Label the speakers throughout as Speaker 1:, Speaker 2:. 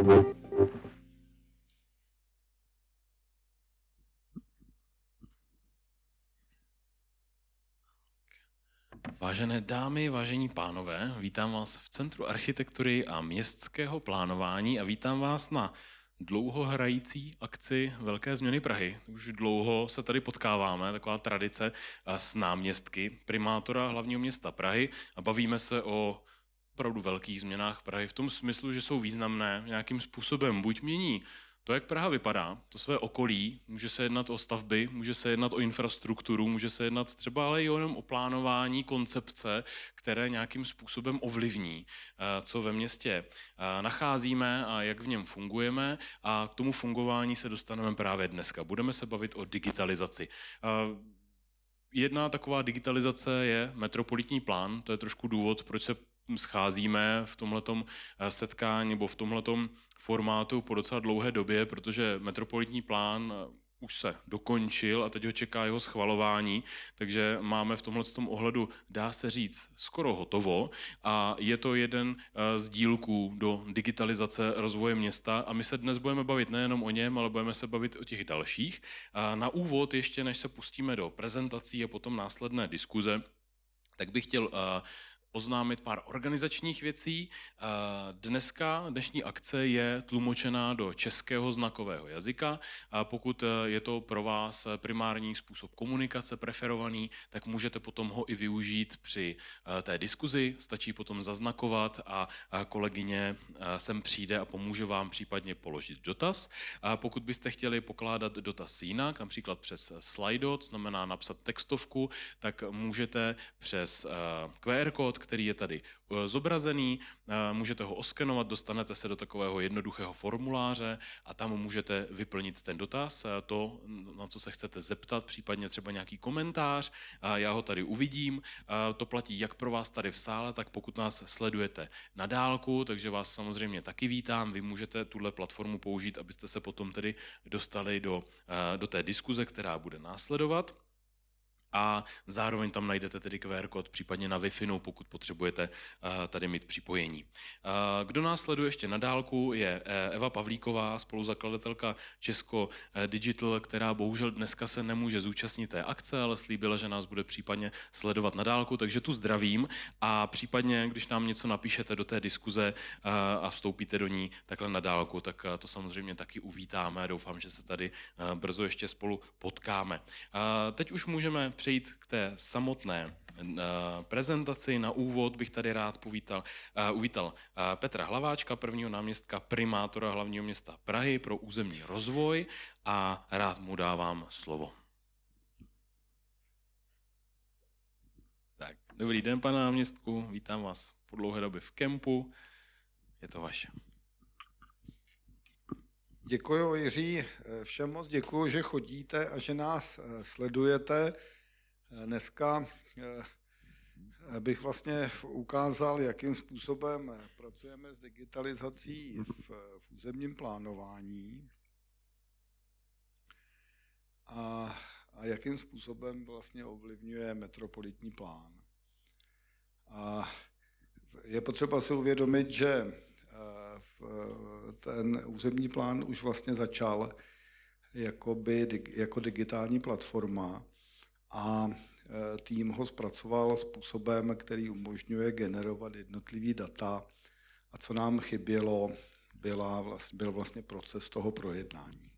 Speaker 1: Vážené dámy, vážení pánové, vítám vás v Centru architektury a městského plánování a vítám vás na dlouho hrající akci Velké změny Prahy. Už dlouho se tady potkáváme, taková tradice s náměstky primátora hlavního města Prahy a bavíme se o opravdu velkých změnách Prahy v tom smyslu, že jsou významné, nějakým způsobem buď mění to, jak Praha vypadá, to své okolí, může se jednat o stavby, může se jednat o infrastrukturu, může se jednat třeba ale jenom o plánování koncepce, které nějakým způsobem ovlivní, co ve městě nacházíme a jak v něm fungujeme, a k tomu fungování se dostaneme právě dneska. Budeme se bavit o digitalizaci. Jedna taková digitalizace je metropolitní plán, to je trošku důvod, proč se scházíme v tomhletom setkání nebo v tomhletom formátu po docela dlouhé době, protože metropolitní plán už se dokončil a teď ho čeká jeho schvalování, takže máme v tomhletom ohledu, dá se říct, skoro hotovo a je to jeden z dílků do digitalizace rozvoje města a my se dnes budeme bavit nejenom o něm, ale budeme se bavit o těch dalších. Na úvod, ještě než se pustíme do prezentací a potom následné diskuze, tak bych chtěl oznámit pár organizačních věcí. Dnešní akce je tlumočená do českého znakového jazyka. Pokud je to pro vás primární způsob komunikace preferovaný, tak můžete potom ho i využít při té diskuzi. Stačí potom zaznakovat a kolegyně sem přijde a pomůže vám případně položit dotaz. Pokud byste chtěli pokládat dotaz jinak, například přes Slido, to znamená napsat textovku, tak můžete přes QR kód, který je tady zobrazený, můžete ho oskenovat, dostanete se do takového jednoduchého formuláře a tam můžete vyplnit ten dotaz, to, na co se chcete zeptat, případně třeba nějaký komentář, já ho tady uvidím. To platí jak pro vás tady v sále, tak pokud nás sledujete na dálku, takže vás samozřejmě taky vítám. Vy můžete tuhle platformu použít, abyste se potom tedy dostali do té diskuze, která bude následovat. A zároveň tam najdete tedy QR kód, případně na Wi-Fi, pokud potřebujete tady mít připojení. Kdo nás sleduje ještě na dálku, je Eva Pavlíková, spoluzakladatelka Česko Digital, která bohužel dneska se nemůže zúčastnit té akce, ale slíbila, že nás bude případně sledovat na dálku, takže tu zdravím a případně, když nám něco napíšete do té diskuze a vstoupíte do ní takhle na dálku, tak to samozřejmě taky uvítáme. Doufám, že se tady brzo ještě spolu potkáme. Teď už můžeme přejít k té samotné prezentaci. Na úvod bych tady rád uvítal Petra Hlaváčka, prvního náměstka primátora hlavního města Prahy pro územní rozvoj a rád mu dávám slovo. Tak, dobrý den, pane náměstku, vítám vás po dlouhé době v kempu, je to vaše.
Speaker 2: Děkuji, Jiří, všem moc děkuji, že chodíte a že nás sledujete. Dneska bych vlastně ukázal, jakým způsobem pracujeme s digitalizací v územním plánování a jakým způsobem vlastně ovlivňuje metropolitní plán. A je potřeba si uvědomit, že ten územní plán už vlastně začal jako digitální platforma a tým ho zpracoval způsobem, který umožňuje generovat jednotlivý data a co nám chybělo, byl vlastně proces toho projednání.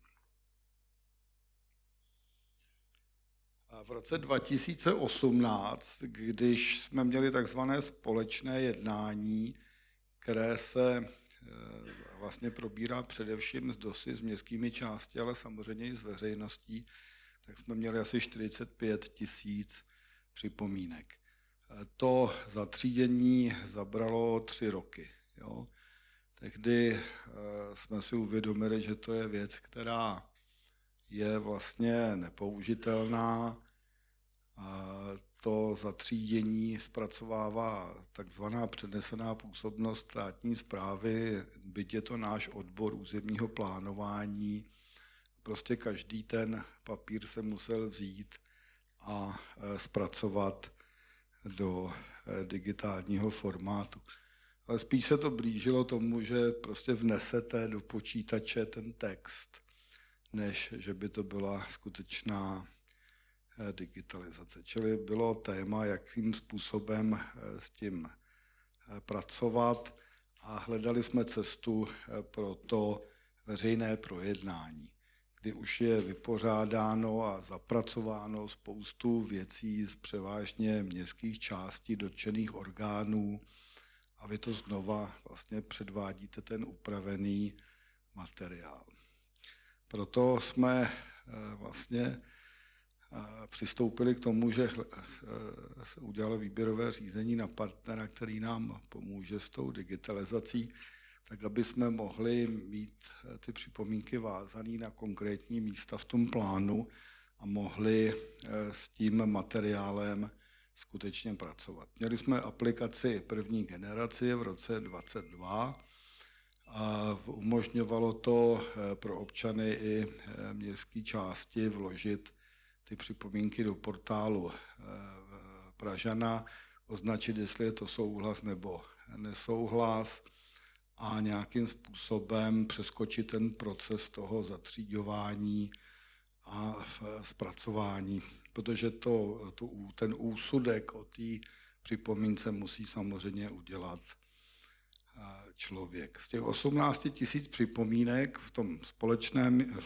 Speaker 2: A v roce 2018, když jsme měli takzvané společné jednání, které se vlastně probírá především z DOSy, s městskými části, ale samozřejmě i s veřejností, tak jsme měli asi 45 000 připomínek. To zatřídění zabralo 3 roky. Jo. Tehdy jsme si uvědomili, že to je věc, která je vlastně nepoužitelná. To zatřídění zpracovává takzvaná přenesená působnost státní správy, byť je to náš odbor územního plánování. Prostě každý ten papír se musel vzít a zpracovat do digitálního formátu. ale spíš se to blížilo tomu, že prostě vnesete do počítače ten text, než že by to byla skutečná digitalizace. Čili bylo téma, jakým způsobem s tím pracovat a hledali jsme cestu pro to veřejné projednání, kdy už je vypořádáno a zapracováno spoustu věcí z převážně městských částí dotčených orgánů a vy to znova vlastně předvádíte ten upravený materiál. Proto jsme vlastně přistoupili k tomu, že se udělalo výběrové řízení na partnera, který nám pomůže s tou digitalizací, tak aby jsme mohli mít ty připomínky vázané na konkrétní místa v tom plánu a mohli s tím materiálem skutečně pracovat. Měli jsme aplikaci první generaci v roce 2022 a umožňovalo to pro občany i městské části vložit ty připomínky do portálu Pražana, označit, jestli je to souhlas nebo nesouhlas a nějakým způsobem přeskočit ten proces toho zatříďování a zpracování, protože ten úsudek o té připomínce musí samozřejmě udělat člověk. Z těch 18 000 připomínek v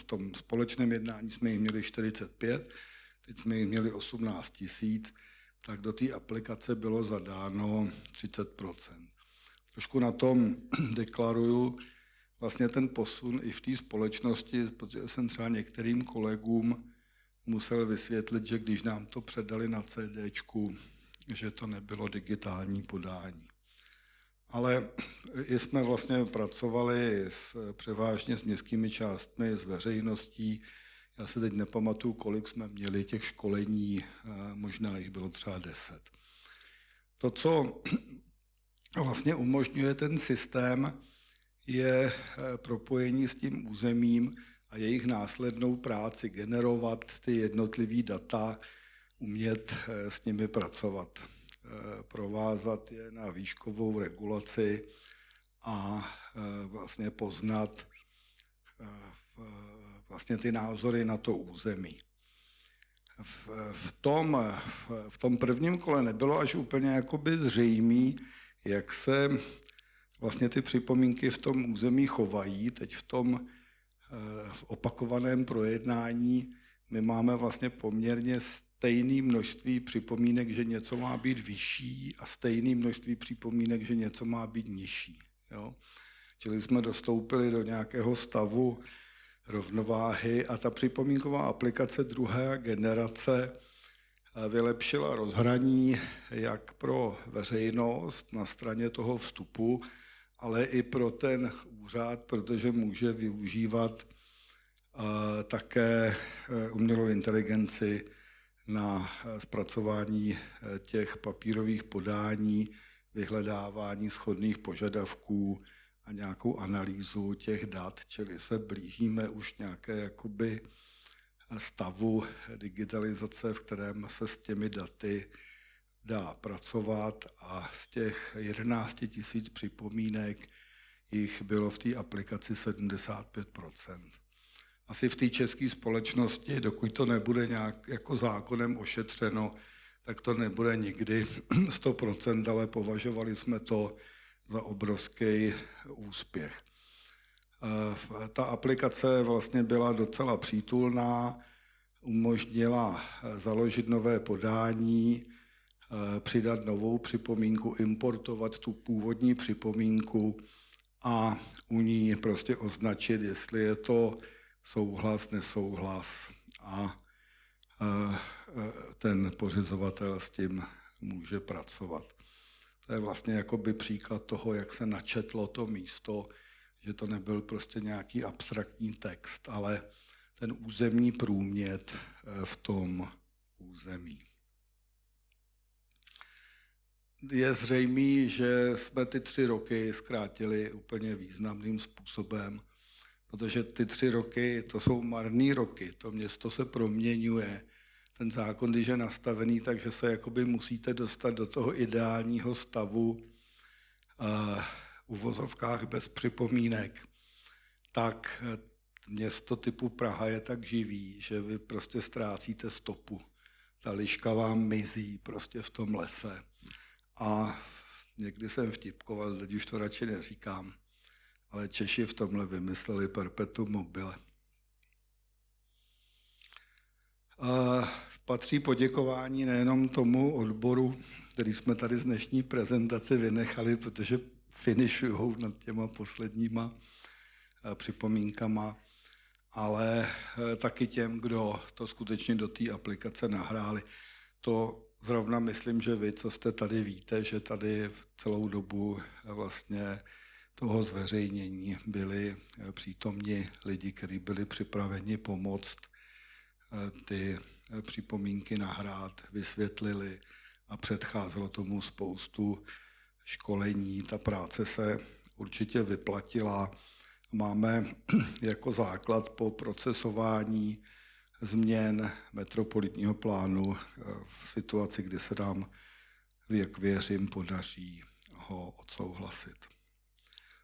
Speaker 2: tom společném jednání jsme jich měli 45, teď jsme jich měli 18 000, tak do té aplikace bylo zadáno 30%. Trošku na tom deklaruju vlastně ten posun i v té společnosti, protože jsem třeba některým kolegům musel vysvětlit, že když nám to předali na CDčku, že to nebylo digitální podání. Ale i jsme vlastně pracovali převážně s městskými částmi, s veřejností. Já se teď nepamatuju, kolik jsme měli těch školení, možná jich bylo třeba 10. To, co vlastně umožňuje ten systém, je propojení s tím územím a jejich následnou práci, generovat ty jednotlivý data, umět s nimi pracovat, provázat je na výškovou regulaci a vlastně poznat vlastně ty názory na to území. V tom prvním kole nebylo až úplně jakoby zřejmé, jak se vlastně ty připomínky v tom území chovají. Teď v tom opakovaném projednání my máme vlastně poměrně stejné množství připomínek, že něco má být vyšší a stejné množství připomínek, že něco má být nižší. Jo? Čili jsme dostoupili do nějakého stavu rovnováhy a ta připomínková aplikace druhé generace vylepšila rozhraní jak pro veřejnost na straně toho vstupu, ale i pro ten úřad, protože může využívat také umělou inteligenci na zpracování těch papírových podání, vyhledávání shodných požadavků a nějakou analýzu těch dat, čili se blížíme už nějaké jakoby stavu digitalizace, v kterém se s těmi daty dá pracovat a z těch 11 000 připomínek jich bylo v té aplikaci 75%. Asi v té české společnosti, dokud to nebude nějak jako zákonem ošetřeno, tak to nebude nikdy 100%, ale považovali jsme to za obrovský úspěch. Ta aplikace vlastně byla docela přítulná, umožnila založit nové podání, přidat novou připomínku, importovat tu původní připomínku a u ní prostě označit, jestli je to souhlas, nesouhlas a ten pořizovatel s tím může pracovat. To je vlastně jakoby příklad toho, jak se načetlo to místo, že to nebyl prostě nějaký abstraktní text, ale ten územní průmět v tom území. Je zřejmé, že jsme ty 3 roky zkrátili úplně významným způsobem, protože ty 3 roky, to jsou marné roky, to město se proměňuje. Ten zákon, když je nastavený, takže se jakoby musíte dostat do toho ideálního stavu uvozovkách bez připomínek, tak město typu Praha je tak živý, že vy prostě ztrácíte stopu. Ta liška vám mizí prostě v tom lese. A někdy jsem vtipkoval, teď už to radši neříkám, ale Češi v tomhle vymysleli perpetuum mobile. Patří poděkování nejenom tomu odboru, který jsme tady z dnešní prezentace vynechali, protože finišujou nad těma posledníma připomínkama, ale taky těm, kdo to skutečně do té aplikace nahráli. To zrovna myslím, že vy, co jste tady, víte, že tady celou dobu vlastně toho zveřejnění byli přítomni lidi, kteří byli připraveni pomoct ty připomínky nahrát, vysvětlili a předcházelo tomu spoustu školení. Ta práce se určitě vyplatila. Máme jako základ po procesování změn metropolitního plánu v situaci, kdy se nám, jak věřím, podaří ho odsouhlasit.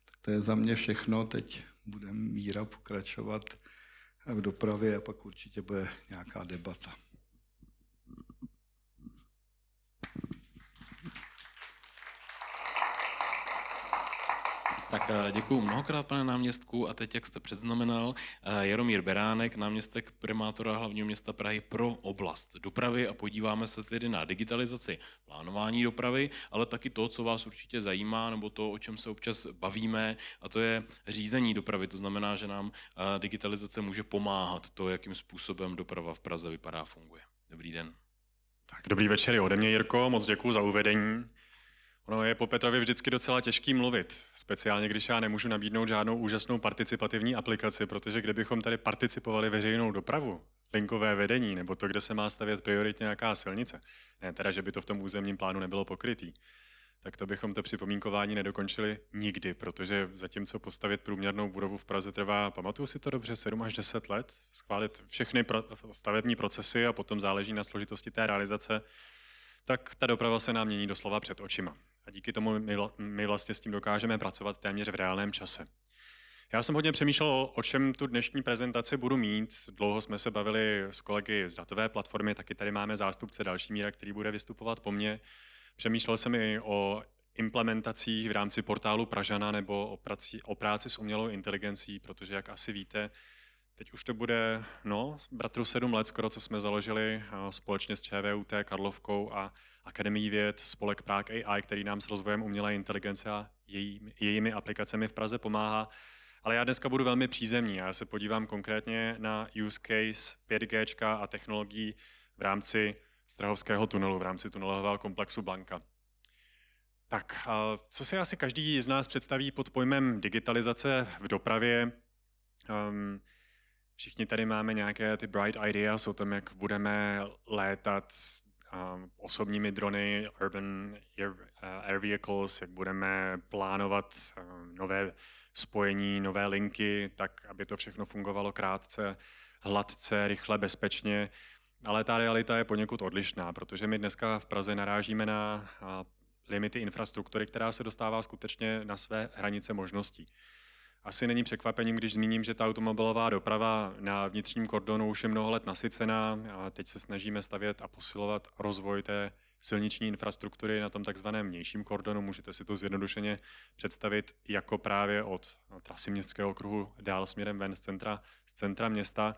Speaker 2: Tak to je za mě všechno. Teď budeme Míra pokračovat v dopravě a pak určitě bude nějaká debata.
Speaker 1: Tak děkuji mnohokrát, pane náměstku. A teď, jak jste předznamenal, Jaromír Beránek, náměstek primátora hlavního města Prahy pro oblast dopravy, a podíváme se tedy na digitalizaci plánování dopravy, ale taky to, co vás určitě zajímá, nebo to, o čem se občas bavíme, a to je řízení dopravy. To znamená, že nám digitalizace může pomáhat to, jakým způsobem doprava v Praze vypadá a funguje. Dobrý den.
Speaker 3: Tak, dobrý večer i ode mě, Jirko, moc děkuji za uvedení. Ono je po Petrově vždycky docela těžký mluvit, speciálně když já nemůžu nabídnout žádnou úžasnou participativní aplikaci, protože kdybychom tady participovali veřejnou dopravu, linkové vedení, nebo to, kde se má stavět prioritně nějaká silnice, ne teda, že by to v tom územním plánu nebylo pokrytý, tak to bychom to připomínkování nedokončili nikdy, protože zatímco postavit průměrnou budovu v Praze trvá, pamatuju si to dobře, 7 až 10 let, schválit všechny stavební procesy a potom záleží na složitosti té realizace, tak ta doprava se nám mění doslova před očima. A díky tomu my vlastně s tím dokážeme pracovat téměř v reálném čase. Já jsem hodně přemýšlel, o čem tu dnešní prezentaci budu mít. Dlouho jsme se bavili s kolegy z datové platformy, taky tady máme zástupce další Míra, který bude vystupovat po mně. Přemýšlel jsem i o implementacích v rámci portálu Pražana nebo o práci s umělou inteligencí, protože jak asi víte, teď už to bude, bratru 7 let skoro, co jsme založili společně s ČVUT, Karlovkou a Akademií věd, spolek Prague AI, který nám s rozvojem umělé inteligence a jejími aplikacemi v Praze pomáhá. Ale já dneska budu velmi přízemní. Já se podívám konkrétně na use case 5G a technologií v rámci Strahovského tunelu, v rámci tunelového komplexu Blanka. Tak, co si asi každý z nás představí pod pojmem digitalizace v dopravě? Všichni tady máme nějaké ty bright ideas o tom, jak budeme létat osobními drony, urban air vehicles, jak budeme plánovat nové spojení, nové linky, tak, aby to všechno fungovalo krátce, hladce, rychle, bezpečně. Ale ta realita je poněkud odlišná, protože my dneska v Praze narážíme na limity infrastruktury, která se dostává skutečně na své hranice možností. Asi není překvapením, když zmíním, že ta automobilová doprava na vnitřním kordonu už je mnoho let nasycená a teď se snažíme stavět a posilovat rozvoj té silniční infrastruktury na tom takzvaném vnějším kordonu. Můžete si to zjednodušeně představit jako právě od trasy městského okruhu dál směrem ven z centra města.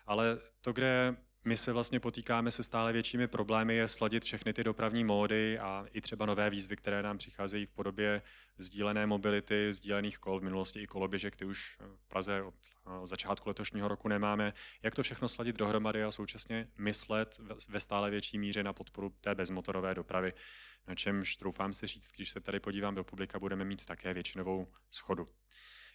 Speaker 3: Ale to, kde my se vlastně potýkáme se stále většími problémy, je sladit všechny ty dopravní módy a i třeba nové výzvy, které nám přicházejí v podobě sdílené mobility, sdílených kol, v minulosti i koloběžek, ty už v Praze od začátku letošního roku nemáme. Jak to všechno sladit dohromady a současně myslet ve stále větší míře na podporu té bezmotorové dopravy, na čemž troufám si říct, když se tady podívám do publika, budeme mít také většinovou shodu.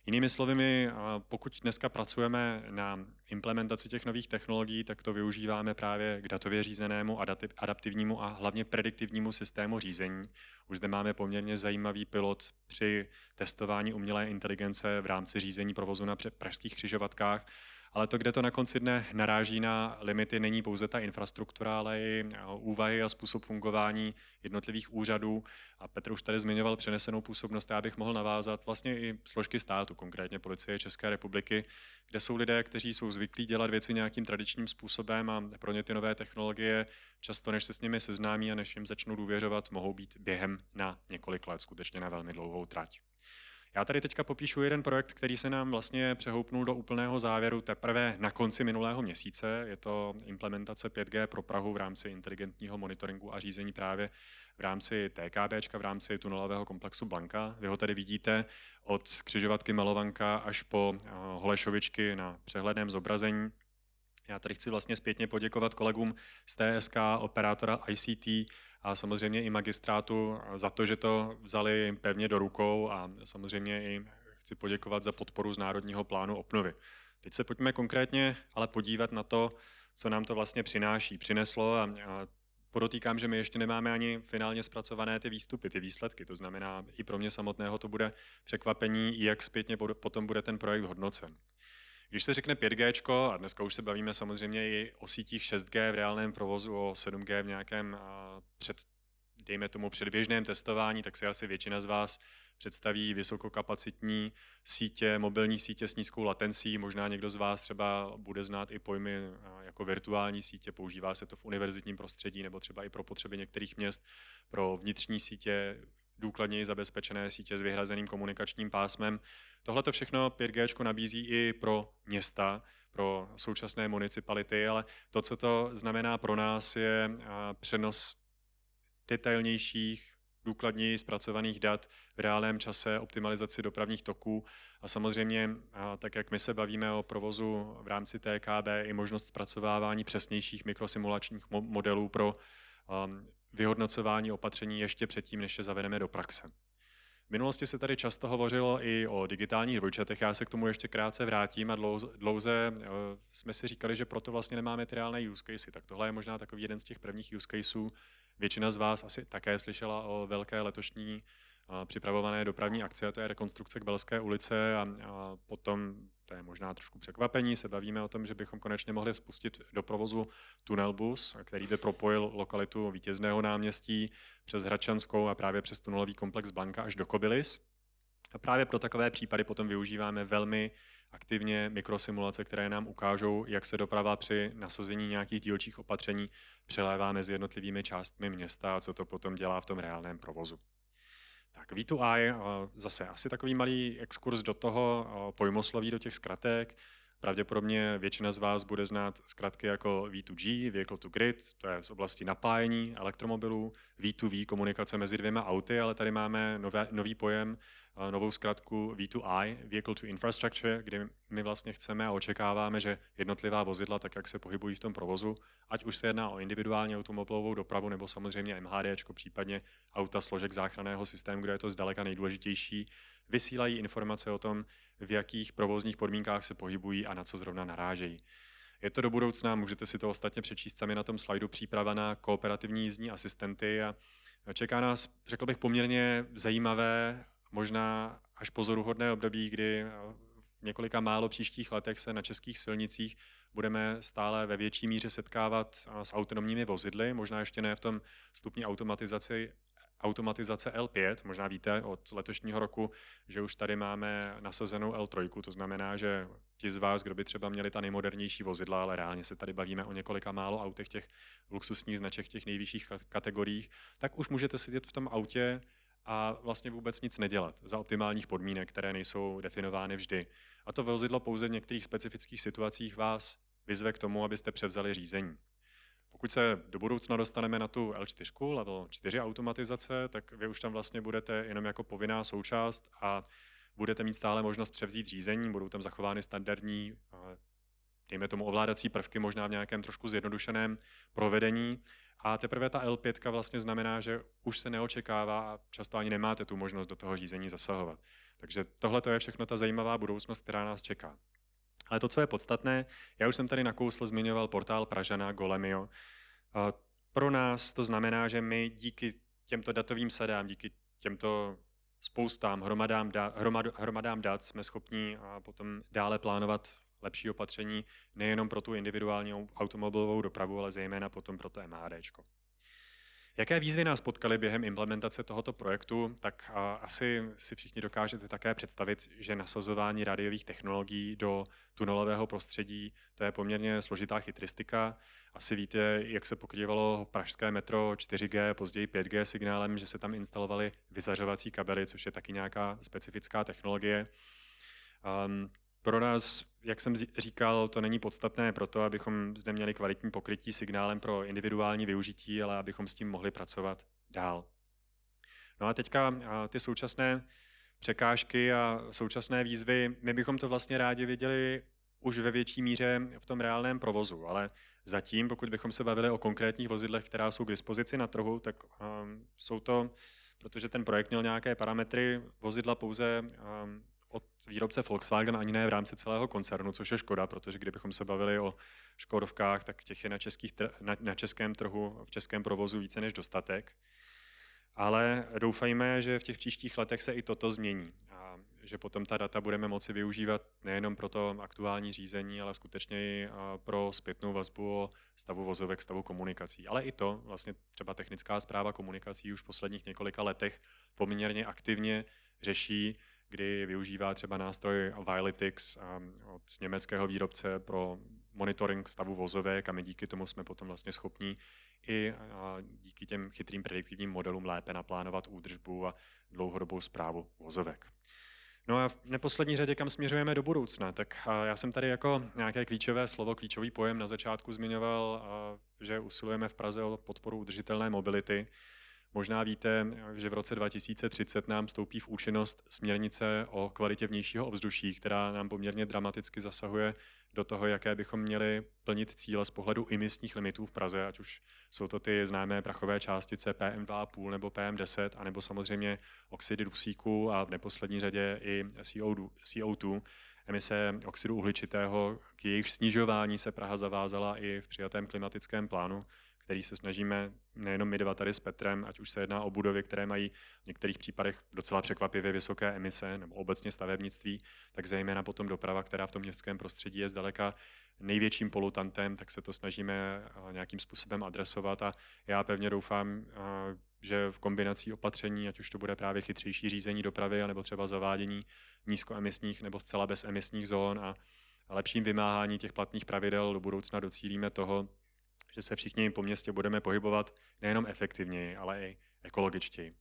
Speaker 3: Jinými slovy, pokud dneska pracujeme na implementaci těch nových technologií, tak to využíváme právě k datově řízenému, adaptivnímu a hlavně prediktivnímu systému řízení. Už zde máme poměrně zajímavý pilot při testování umělé inteligence v rámci řízení provozu na pražských křižovatkách, Ale to, kde to na konci dne naráží na limity, není pouze ta infrastruktura, ale i úvahy a způsob fungování jednotlivých úřadů. A Petr už tady zmiňoval přenesenou působnost, já bych mohl navázat vlastně i složky státu, konkrétně Policie České republiky, kde jsou lidé, kteří jsou zvyklí dělat věci nějakým tradičním způsobem a pro ně ty nové technologie často, než se s nimi seznámí a než jim začnou důvěřovat, mohou být během na několik let, skutečně na velmi dlouhou trať. Já tady teďka popíšu jeden projekt, který se nám vlastně přehoupnul do úplného závěru teprve na konci minulého měsíce. Je to implementace 5G pro Prahu v rámci inteligentního monitoringu a řízení právě v rámci TKBčka, v rámci tunelového komplexu Blanka. Vy ho tady vidíte od křižovatky Malovanka až po Holešovičky na přehledném zobrazení. Já tady chci vlastně zpětně poděkovat kolegům z TSK, operátora ICT a samozřejmě i magistrátu za to, že to vzali pevně do rukou a samozřejmě i chci poděkovat za podporu z Národního plánu obnovy. Teď se pojďme konkrétně ale podívat na to, co nám to vlastně přineslo a podotýkám, že my ještě nemáme ani finálně zpracované ty výstupy, ty výsledky. To znamená, i pro mě samotného to bude překvapení, jak zpětně potom bude ten projekt hodnocen. Když se řekne 5G, a dneska už se bavíme samozřejmě i o sítích 6G v reálném provozu, o 7G v nějakém dejme tomu předběžném testování, tak si asi většina z vás představí vysokokapacitní sítě, mobilní sítě s nízkou latencí. Možná někdo z vás třeba bude znát i pojmy jako virtuální sítě, používá se to v univerzitním prostředí nebo třeba i pro potřeby některých měst, pro vnitřní sítě, důkladněji zabezpečené sítě s vyhrazeným komunikačním pásmem. Tohle to všechno 5G nabízí i pro města, pro současné municipality, ale to, co to znamená pro nás, je přenos detailnějších, důkladněji zpracovaných dat v reálném čase, optimalizaci dopravních toků a samozřejmě, tak jak my se bavíme o provozu v rámci TKB, i možnost zpracovávání přesnějších mikrosimulačních modelů pro vyhodnocování opatření ještě předtím, než je zavedeme do praxe. V minulosti se tady často hovořilo i o digitálních dvojčatech, já se k tomu ještě krátce vrátím a dlouze jsme si říkali, že proto vlastně nemáme ty reálné use casey. Tak tohle je možná takový jeden z těch prvních use caseů. Většina z vás asi také slyšela o velké letošní připravované dopravní akci, a to je rekonstrukce Kbelské ulice a potom, to je možná trošku překvapení, se bavíme o tom, že bychom konečně mohli spustit do provozu tunelbus, který by propojil lokalitu Vítězného náměstí přes Hradčanskou a právě přes tunelový komplex Blanka až do Kobylis. A právě pro takové případy potom využíváme velmi aktivně mikrosimulace, které nám ukážou, jak se doprava při nasazení nějakých dílčích opatření přelévá mezi jednotlivými částmi města a co to potom dělá v tom reálném provozu. Tak V2I, zase asi takový malý exkurs do toho pojmosloví, do těch zkratek. Pravděpodobně většina z vás bude znát zkratky jako V2G, Vehicle to Grid, to je z oblasti napájení elektromobilů, V2V, komunikace mezi dvěma auty, ale tady máme nový pojem, novou zkratku V2I, Vehicle to Infrastructure, kde my vlastně chceme a očekáváme, že jednotlivá vozidla, tak jak se pohybují v tom provozu, ať už se jedná o individuální automobilovou dopravu nebo samozřejmě MHD, případně auta složek záchranného systému, kde je to zdaleka nejdůležitější, vysílají informace o tom, v jakých provozních podmínkách se pohybují a na co zrovna narážejí. Je to do budoucna, můžete si to ostatně přečíst sami na tom slajdu, příprava na kooperativní jízdní asistenty a čeká nás, řekl bych, poměrně zajímavé, možná až pozoruhodné období, kdy v několika málo příštích letech se na českých silnicích budeme stále ve větší míře setkávat s autonomními vozidly, možná ještě ne v tom stupni automatizace L5, možná víte od letošního roku, že už tady máme nasazenou L3, to znamená, že ti z vás, kdo by třeba měli ta nejmodernější vozidla, ale reálně se tady bavíme o několika málo autech těch luxusních značek, těch nejvyšších kategoriích, tak už můžete sedět v tom autě a vlastně vůbec nic nedělat za optimálních podmínek, které nejsou definovány vždy. A to vozidlo pouze v některých specifických situacích vás vyzve k tomu, abyste převzali řízení. Pokud se do budoucna dostaneme na tu L4, level 4 automatizace, tak vy už tam vlastně budete jenom jako povinná součást a budete mít stále možnost převzít řízení, budou tam zachovány standardní, dejme tomu ovládací prvky, možná v nějakém trošku zjednodušeném provedení. A teprve ta L5 vlastně znamená, že už se neočekává a často ani nemáte tu možnost do toho řízení zasahovat. Takže tohle to je všechno ta zajímavá budoucnost, která nás čeká. Ale to, co je podstatné, já už jsem tady nakousl, zmiňoval portál Pražana Golemio. Pro nás to znamená, že my díky těmto datovým sadám, díky těmto spoustám, hromadám dat jsme schopni potom dále plánovat lepší opatření nejenom pro tu individuální automobilovou dopravu, ale zejména potom pro to MHDčko. Jaké výzvy nás potkaly během implementace tohoto projektu, tak asi si všichni dokážete také představit, že nasazování rádiových technologií do tunelového prostředí, to je poměrně složitá chytristika. Asi víte, jak se pokrývalo pražské metro 4G, později 5G signálem, že se tam instalovaly vyzařovací kabely, což je taky nějaká specifická technologie. Pro nás, jak jsem říkal, to není podstatné proto, abychom zde měli kvalitní pokrytí signálem pro individuální využití, ale abychom s tím mohli pracovat dál. No a teďka ty současné překážky a současné výzvy, my bychom to vlastně rádi viděli už ve větší míře v tom reálném provozu, ale zatím, pokud bychom se bavili o konkrétních vozidlech, která jsou k dispozici na trhu, tak jsou to, protože ten projekt měl nějaké parametry, vozidla pouze od výrobce Volkswagen, ani ne v rámci celého koncernu, což je škoda, protože kdybychom se bavili o Škodovkách, tak těch je na českém trhu, v českém provozu více než dostatek. Ale doufejme, že v těch příštích letech se i toto změní a že potom ta data budeme moci využívat nejenom pro to aktuální řízení, ale skutečně i pro zpětnou vazbu o stavu vozovek, stavu komunikací. Ale i to, vlastně třeba technická správa komunikací už v posledních několika letech poměrně aktivně řeší, kdy využívá třeba nástroj Vialytix od německého výrobce pro monitoring stavu vozovek a my díky tomu jsme potom vlastně schopní i díky těm chytrým prediktivním modelům lépe naplánovat údržbu a dlouhodobou správu vozovek. No a v neposlední řadě, kam směřujeme do budoucna, tak já jsem tady jako nějaké klíčové slovo, klíčový pojem na začátku zmiňoval, že usilujeme v Praze o podporu udržitelné mobility. Možná víte, že v roce 2030 nám vstoupí v účinnost směrnice o kvalitě vnějšího ovzduší, která nám poměrně dramaticky zasahuje do toho, jaké bychom měli plnit cíle z pohledu imisních limitů v Praze, ať už jsou to ty známé prachové částice PM2,5 nebo PM10, anebo samozřejmě oxidy dusíku a v neposlední řadě i CO2, emise oxidu uhličitého, k jejich snižování se Praha zavázala i v přijatém klimatickém plánu, který se snažíme nejenom my dva tady s Petrem, ať už se jedná o budovy, které mají v některých případech docela překvapivě vysoké emise, nebo obecně stavebnictví, tak zejména potom doprava, která v tom městském prostředí je zdaleka největším polutantem, tak se to snažíme nějakým způsobem adresovat a já pevně doufám, že v kombinací opatření, ať už to bude právě chytřejší řízení dopravy, anebo třeba zavádění nízkoemisních nebo zcela bezemisních zón a lepším vymáhání těch platných pravidel do budoucna docílíme toho, že se všichni po městě budeme pohybovat nejenom efektivněji, ale i ekologičtěji.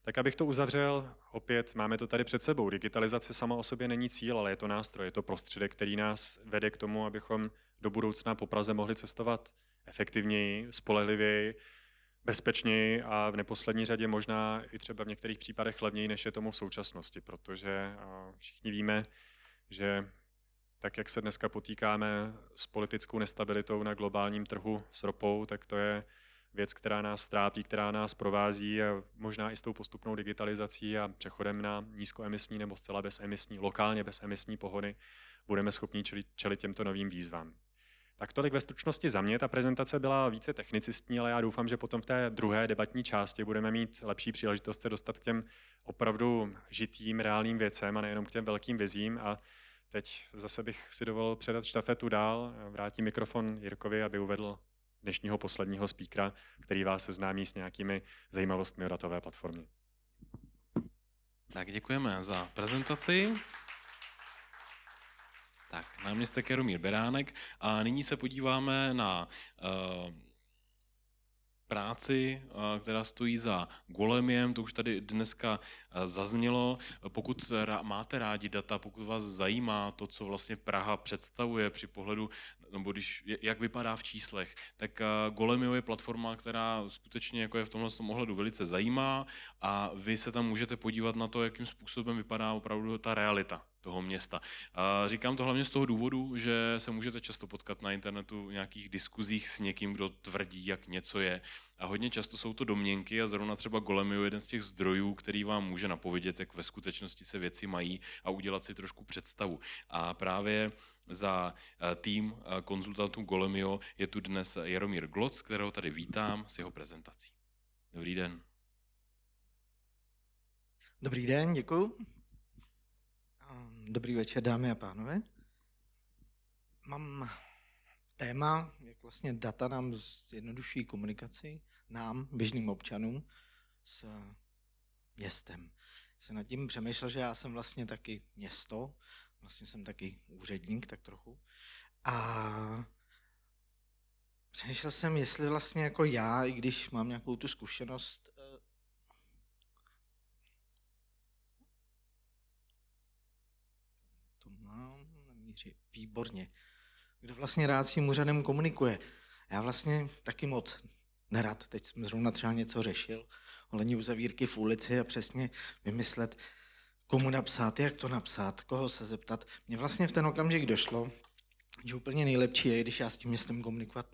Speaker 3: Tak abych to uzavřel, opět máme to tady před sebou. Digitalizace sama o sobě není cíl, ale je to nástroj, je to prostředek, který nás vede k tomu, abychom do budoucna po Praze mohli cestovat efektivněji, spolehlivěji, bezpečněji a v neposlední řadě možná i třeba v některých případech levněji, než je tomu v současnosti, protože všichni víme, že tak jak se dneska potýkáme s politickou nestabilitou na globálním trhu s ropou, tak to je věc, která nás trápí, která nás provází a možná i s tou postupnou digitalizací a přechodem na nízkoemisní nebo zcela bezemisní, lokálně bezemisní pohony budeme schopni čelit těmto novým výzvám. Tak tolik ve stručnosti za mě. Ta prezentace byla více technicistní, ale já doufám, že potom v té druhé debatní části budeme mít lepší příležitost se dostat k těm opravdu žitým, reálným věcem a nejenom k těm velkým vizím. A teď zase bych si dovolil předat štafetu dál, vrátím mikrofon Jirkovi, aby uvedl dnešního posledního speakera, který vás seznámí s nějakými zajímavostmi o datové platformě.
Speaker 1: Tak děkujeme za prezentaci. Tak, náměstek Jaromír Beránek a nyní se podíváme na práci, která stojí za Golemiem, to už tady dneska zaznělo. Pokud máte rádi data, pokud vás zajímá to, co vlastně Praha představuje při pohledu, nebo jak vypadá v číslech, tak Golemio je platforma, která skutečně jako je v tomhle ohledu velice zajímá a vy se tam můžete podívat na to, jakým způsobem vypadá opravdu ta realita toho města. Říkám to hlavně z toho důvodu, že se můžete často potkat na internetu v nějakých diskuzích s někým, kdo tvrdí, jak něco je. A hodně často jsou to domněnky a zrovna třeba Golemio je jeden z těch zdrojů, který vám může napovědět, jak ve skutečnosti se věci mají a udělat si trošku představu. A právě za tým konzultantů Golemio je tu dnes Jaromír Gloc, kterého tady vítám s jeho prezentací. Dobrý den.
Speaker 4: Dobrý den, děkuji. Dobrý večer, dámy a pánové. mám téma, jak vlastně data nám zjednodušují komunikaci, nám, běžným občanům, s městem. Jsem nad tím přemýšlel, že já jsem vlastně taky město, vlastně jsem taky úředník, tak trochu. A přemýšlel jsem, jestli vlastně jako já, i když mám nějakou tu zkušenost, to mám na míři, výborně. Kdo vlastně rád s tím úřadem komunikuje. Já vlastně taky moc nerad, teď jsem zrovna třeba něco řešil, ohledně uzavírky v ulici a přesně vymyslet, komu napsat, jak to napsat, koho se zeptat. Mně vlastně v ten okamžik došlo, že úplně nejlepší je, když já s tím městem komunikovat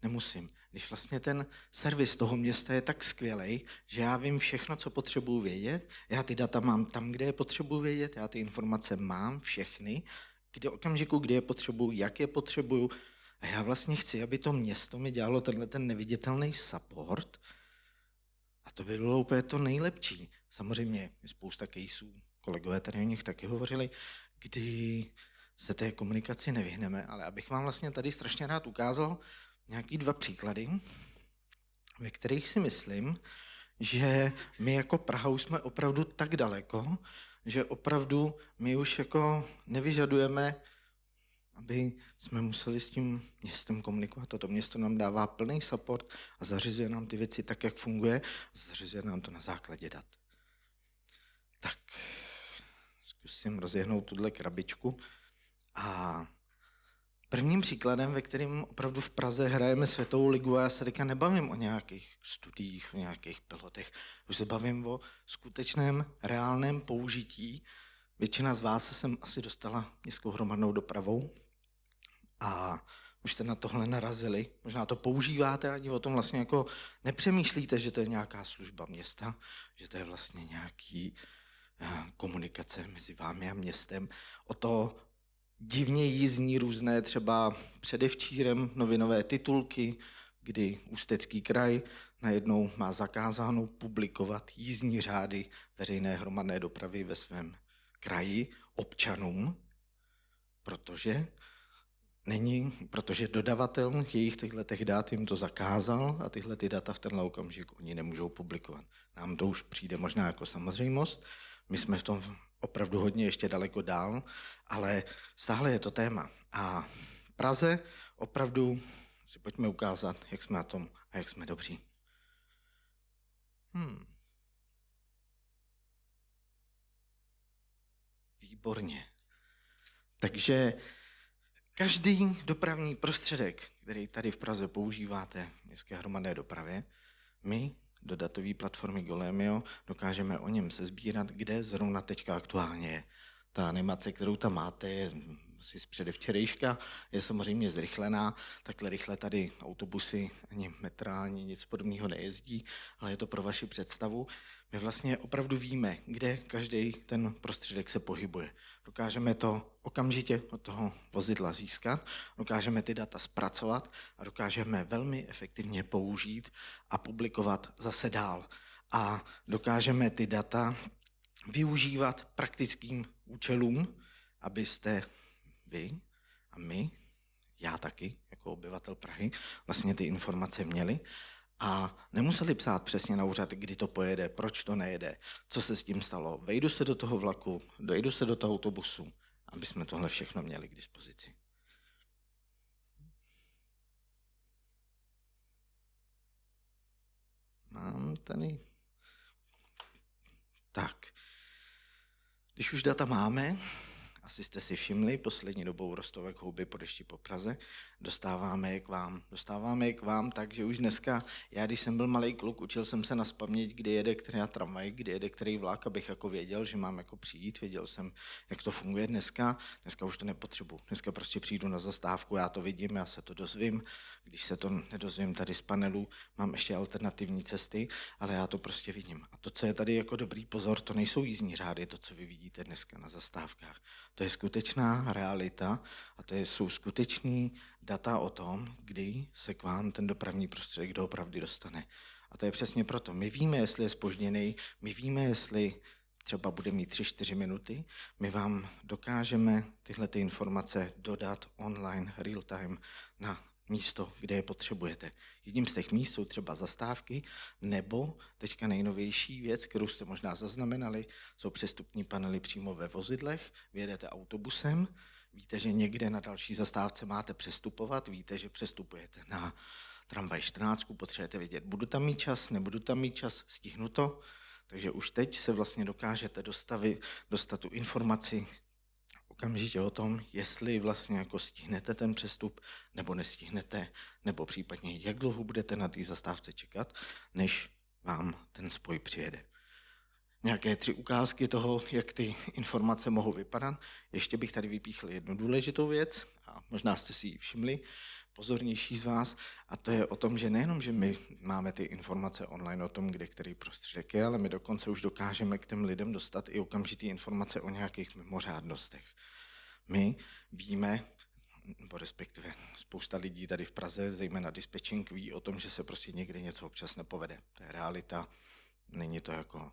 Speaker 4: nemusím. Když vlastně ten servis toho města je tak skvělej, že já vím všechno, co potřebuji vědět, já ty data mám tam, kde je potřebuji vědět, já ty informace mám všechny, kdy okamžiku, kdy je potřebuju, jak je potřebuju. A já vlastně chci, aby to město mi dělalo tenhle ten neviditelný support. A to by bylo úplně to nejlepší. Samozřejmě je spousta caseů, kolegové tady o nich taky hovořili, kdy se té komunikaci nevyhneme, ale abych vám vlastně tady strašně rád ukázal nějaký 2 příklady, ve kterých si myslím, že my jako Praha už jsme opravdu tak daleko, že opravdu my už jako nevyžadujeme, aby jsme museli s tím městem komunikovat. Toto město nám dává plný support a zařizuje nám ty věci tak, jak funguje, a zařizuje nám to na základě dat. Tak, zkusím rozjehnout tuhle krabičku. A prvním příkladem, ve kterém opravdu v Praze hrajeme světovou ligu, a já se teďka nebavím o nějakých studiích, o nějakých pilotech, už se bavím o skutečném, reálném použití. Většina z vás se sem asi dostala městskou hromadnou dopravou a už jste na tohle narazili. Možná to používáte, ani o tom vlastně jako nepřemýšlíte, že to je nějaká služba města, že to je vlastně nějaký komunikace mezi vámi a městem. O to divně jízdní různé třeba předevčírem novinové titulky, kdy Ústecký kraj najednou má zakázáno publikovat jízdní řády veřejné hromadné dopravy ve svém kraji občanům, protože dodavatel jejich těchto dat jim to zakázal a tyhle ty data v tenhle okamžik oni nemůžou publikovat. Nám to už přijde možná jako samozřejmost, my jsme v tom opravdu hodně ještě daleko dál, ale stále je to téma. A v Praze opravdu si pojďme ukázat, jak jsme na tom a jak jsme dobří. Výborně. Takže každý dopravní prostředek, který tady v Praze používáte v městské hromadné dopravě, my do datové platformy Golemio dokážeme o něm sesbírat, kde zrovna teďka aktuálně je. Ta animace, kterou tam máte, je asi z předevčerejška, je samozřejmě zrychlená, takhle rychle tady autobusy, ani metra, ani nic podobného nejezdí, ale je to pro vaši představu. My vlastně opravdu víme, kde každý ten prostředek se pohybuje. Dokážeme to okamžitě od toho vozidla získat, dokážeme ty data zpracovat a dokážeme velmi efektivně použít a publikovat zase dál. A dokážeme ty data využívat praktickým účelům, abyste vy a my, já taky, jako obyvatel Prahy, vlastně ty informace měli a nemuseli psát přesně na úřad, kdy to pojede, proč to nejede, co se s tím stalo. Vejdu se do toho vlaku, dojdu se do toho autobusu, aby jsme tohle všechno měli k dispozici. Mám tady... Tak, když už data máme, asi jste si všimli, poslední dobou rostou jak houby po dešti po Praze, dostáváme je k vám. Dostáváme je k vám tak, že už dneska, já když jsem byl malý kluk, učil jsem se nazpaměť, kdy jede která tramvaj, kdy jede který vlak, abych jako věděl, že mám jako přijít, věděl jsem, jak to funguje dneska. Dneska už to nepotřebuji. Dneska prostě přijdu na zastávku, já to vidím, já se to dozvím. Když se to nedozvím tady z panelu, mám ještě alternativní cesty, ale já to prostě vidím. A to, co je tady jako dobrý pozor, to nejsou jízdní řády, to, co vy vidíte dneska na zastávkách. To je skutečná realita a to jsou skutečný data o tom, kdy se k vám ten dopravní prostředek doopravdy dostane. A to je přesně proto. My víme, jestli je zpožděný, my víme, jestli třeba bude mít 3-4 minuty, my vám dokážeme tyhle ty informace dodat online, real time, na místo, kde je potřebujete. Jedním z těch míst jsou třeba zastávky, nebo teďka nejnovější věc, kterou jste možná zaznamenali, jsou přestupní panely přímo ve vozidlech, vyjedete autobusem, víte, že někde na další zastávce máte přestupovat, víte, že přestupujete na tramvaj 14, potřebujete vědět, budu tam mít čas, nebudu tam mít čas, stihnu to. Takže už teď se vlastně dokážete dostat tu informaci okamžitě o tom, jestli vlastně jako stihnete ten přestup, nebo nestihnete, nebo případně jak dlouho budete na té zastávce čekat, než vám ten spoj přijede. Nějaké 3 ukázky toho, jak ty informace mohou vypadat. Ještě bych tady vypíchl jednu důležitou věc, a možná jste si ji všimli, pozornější z vás, a to je o tom, že nejenom, že my máme ty informace online o tom, kde který prostředek je, ale my dokonce už dokážeme k těm lidem dostat i okamžitý informace o nějakých mimořádnostech. My víme, nebo respektive spousta lidí tady v Praze, zejména dispečing, ví o tom, že se prostě někde něco občas nepovede. To je realita, není to jako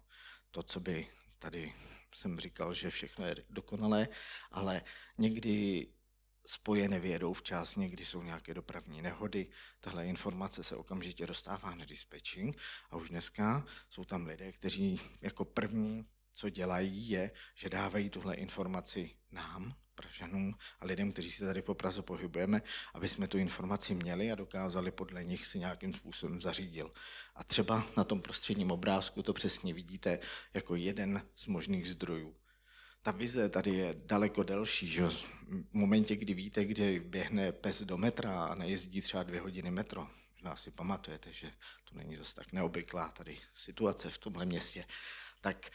Speaker 4: to, co by tady jsem říkal, že všechno je dokonalé, ale někdy spoje nevědou včas, někdy jsou nějaké dopravní nehody, tahle informace se okamžitě dostává na dispečing a už dneska jsou tam lidé, kteří jako první, co dělají, je, že dávají tuhle informaci nám, Pražanům a lidem, kteří se tady po Praze pohybujeme, aby jsme tu informaci měli a dokázali podle nich si nějakým způsobem zařídil. A třeba na tom prostředním obrázku to přesně vidíte jako jeden z možných zdrojů. Ta vize tady je daleko delší, že v momentě, kdy víte, kde běhne pes do metra a nejezdí třeba 2 hodiny metro, možná si pamatujete, že to není zase tak neobvyklá tady situace v tomhle městě, tak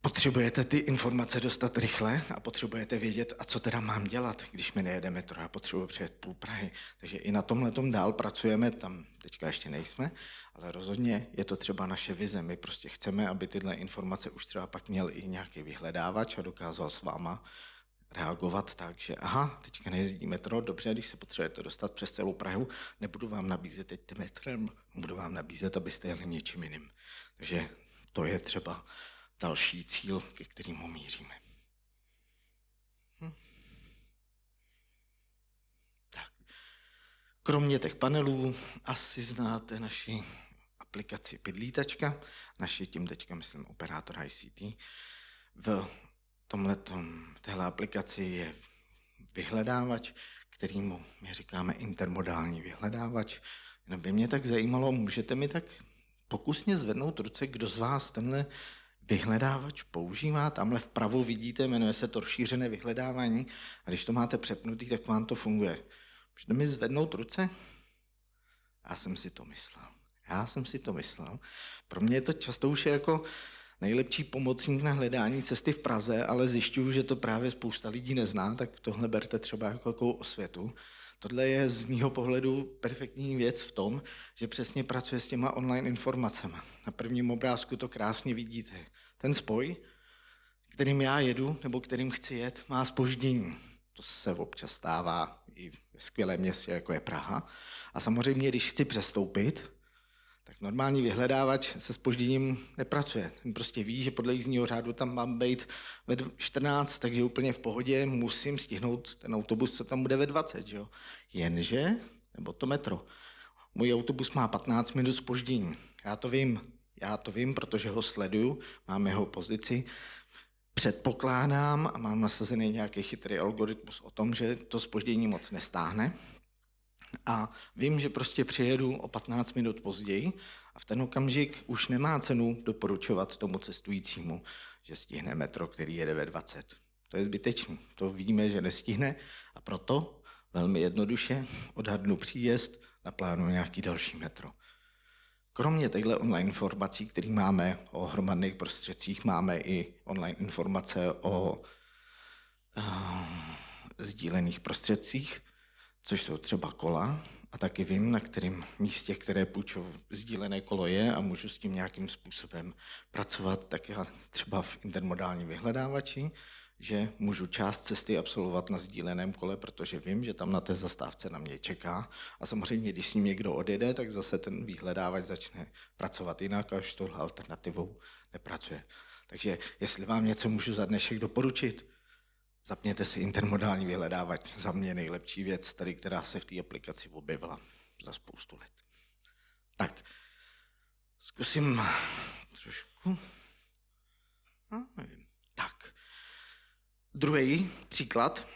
Speaker 4: potřebujete ty informace dostat rychle a potřebujete vědět, a co teda mám dělat, když mi nejede metro, já potřebuji přejet půl Prahy. Takže i na tomhletom dál pracujeme, tam teďka ještě nejsme, ale rozhodně je to třeba naše vize. My prostě chceme, aby tyhle informace už třeba pak měl i nějaký vyhledávač a dokázal s váma reagovat tak, že aha, teďka nejezdí metro, dobře, když se potřebujete dostat přes celou Prahu, nebudu vám nabízet teď metrem, budu vám nabízet, abyste jeli něčím jiným. Takže to je třeba další cíl, ke kterému míříme. Tak. Kromě těch panelů asi znáte naši aplikaci Pidlítačka, naši tím teďka myslím operátor ICT. V téhle aplikaci je vyhledávač, kterýmu my říkáme intermodální vyhledávač. Jenom by mě tak zajímalo, můžete mi tak pokusně zvednout ruce, kdo z vás tenhle vyhledávač používá, tamhle vpravo vidíte, jmenuje se to rozšířené vyhledávání a když to máte přepnutý, tak vám to funguje. Můžete mi zvednout ruce? Já jsem si to myslel. Pro mě je to často už jako nejlepší pomocník na hledání cesty v Praze, ale zjišťuju, že to právě spousta lidí nezná, tak tohle berte třeba jako takovou osvětu. Tohle je z mýho pohledu perfektní věc v tom, že přesně pracuje s těma online informacemi. Na prvním obrázku to krásně vidíte. Ten spoj, kterým já jedu nebo kterým chci jet, má zpoždění. To se občas stává i ve skvělém městě, jako je Praha. A samozřejmě, když chci přestoupit, tak normální vyhledávač se zpožděním nepracuje. Ten prostě ví, že podle jízdního řádu tam mám být ve 14, takže úplně v pohodě musím stihnout ten autobus, co tam bude ve 20. Že jo? Jenže, nebo to metro, můj autobus má 15 minut zpoždění. Já to vím, protože ho sleduju, mám jeho pozici, předpokládám a mám nasazený nějaký chytrý algoritmus o tom, že to zpoždění moc nestáhne. A vím, že prostě přijedu o 15 minut později a v ten okamžik už nemá cenu doporučovat tomu cestujícímu, že stihne metro, který jede ve 20. To je zbytečný. To víme, že nestihne a proto velmi jednoduše odhadnu příjezd, naplánuji nějaký další metro. Kromě těchto online informací, které máme o hromadných prostředcích, máme i online informace o sdílených prostředcích, což jsou třeba kola, a taky vím, na kterém místě, které půjčo sdílené kolo je a můžu s tím nějakým způsobem pracovat, tak třeba v intermodálním vyhledávači. že můžu část cesty absolvovat na sdíleném kole, protože vím, že tam na té zastávce na mě čeká. A samozřejmě, když s ním někdo odjede, tak zase ten vyhledávač začne pracovat jinak, až s touhle alternativou nepracuje. Takže jestli vám něco můžu za dnešek doporučit, zapněte si intermodální vyhledávač, za mě nejlepší věc tady, která se v té aplikaci objevila za spoustu let. Tak, zkusím trošku. No, nevím. Tak. Druhý příklad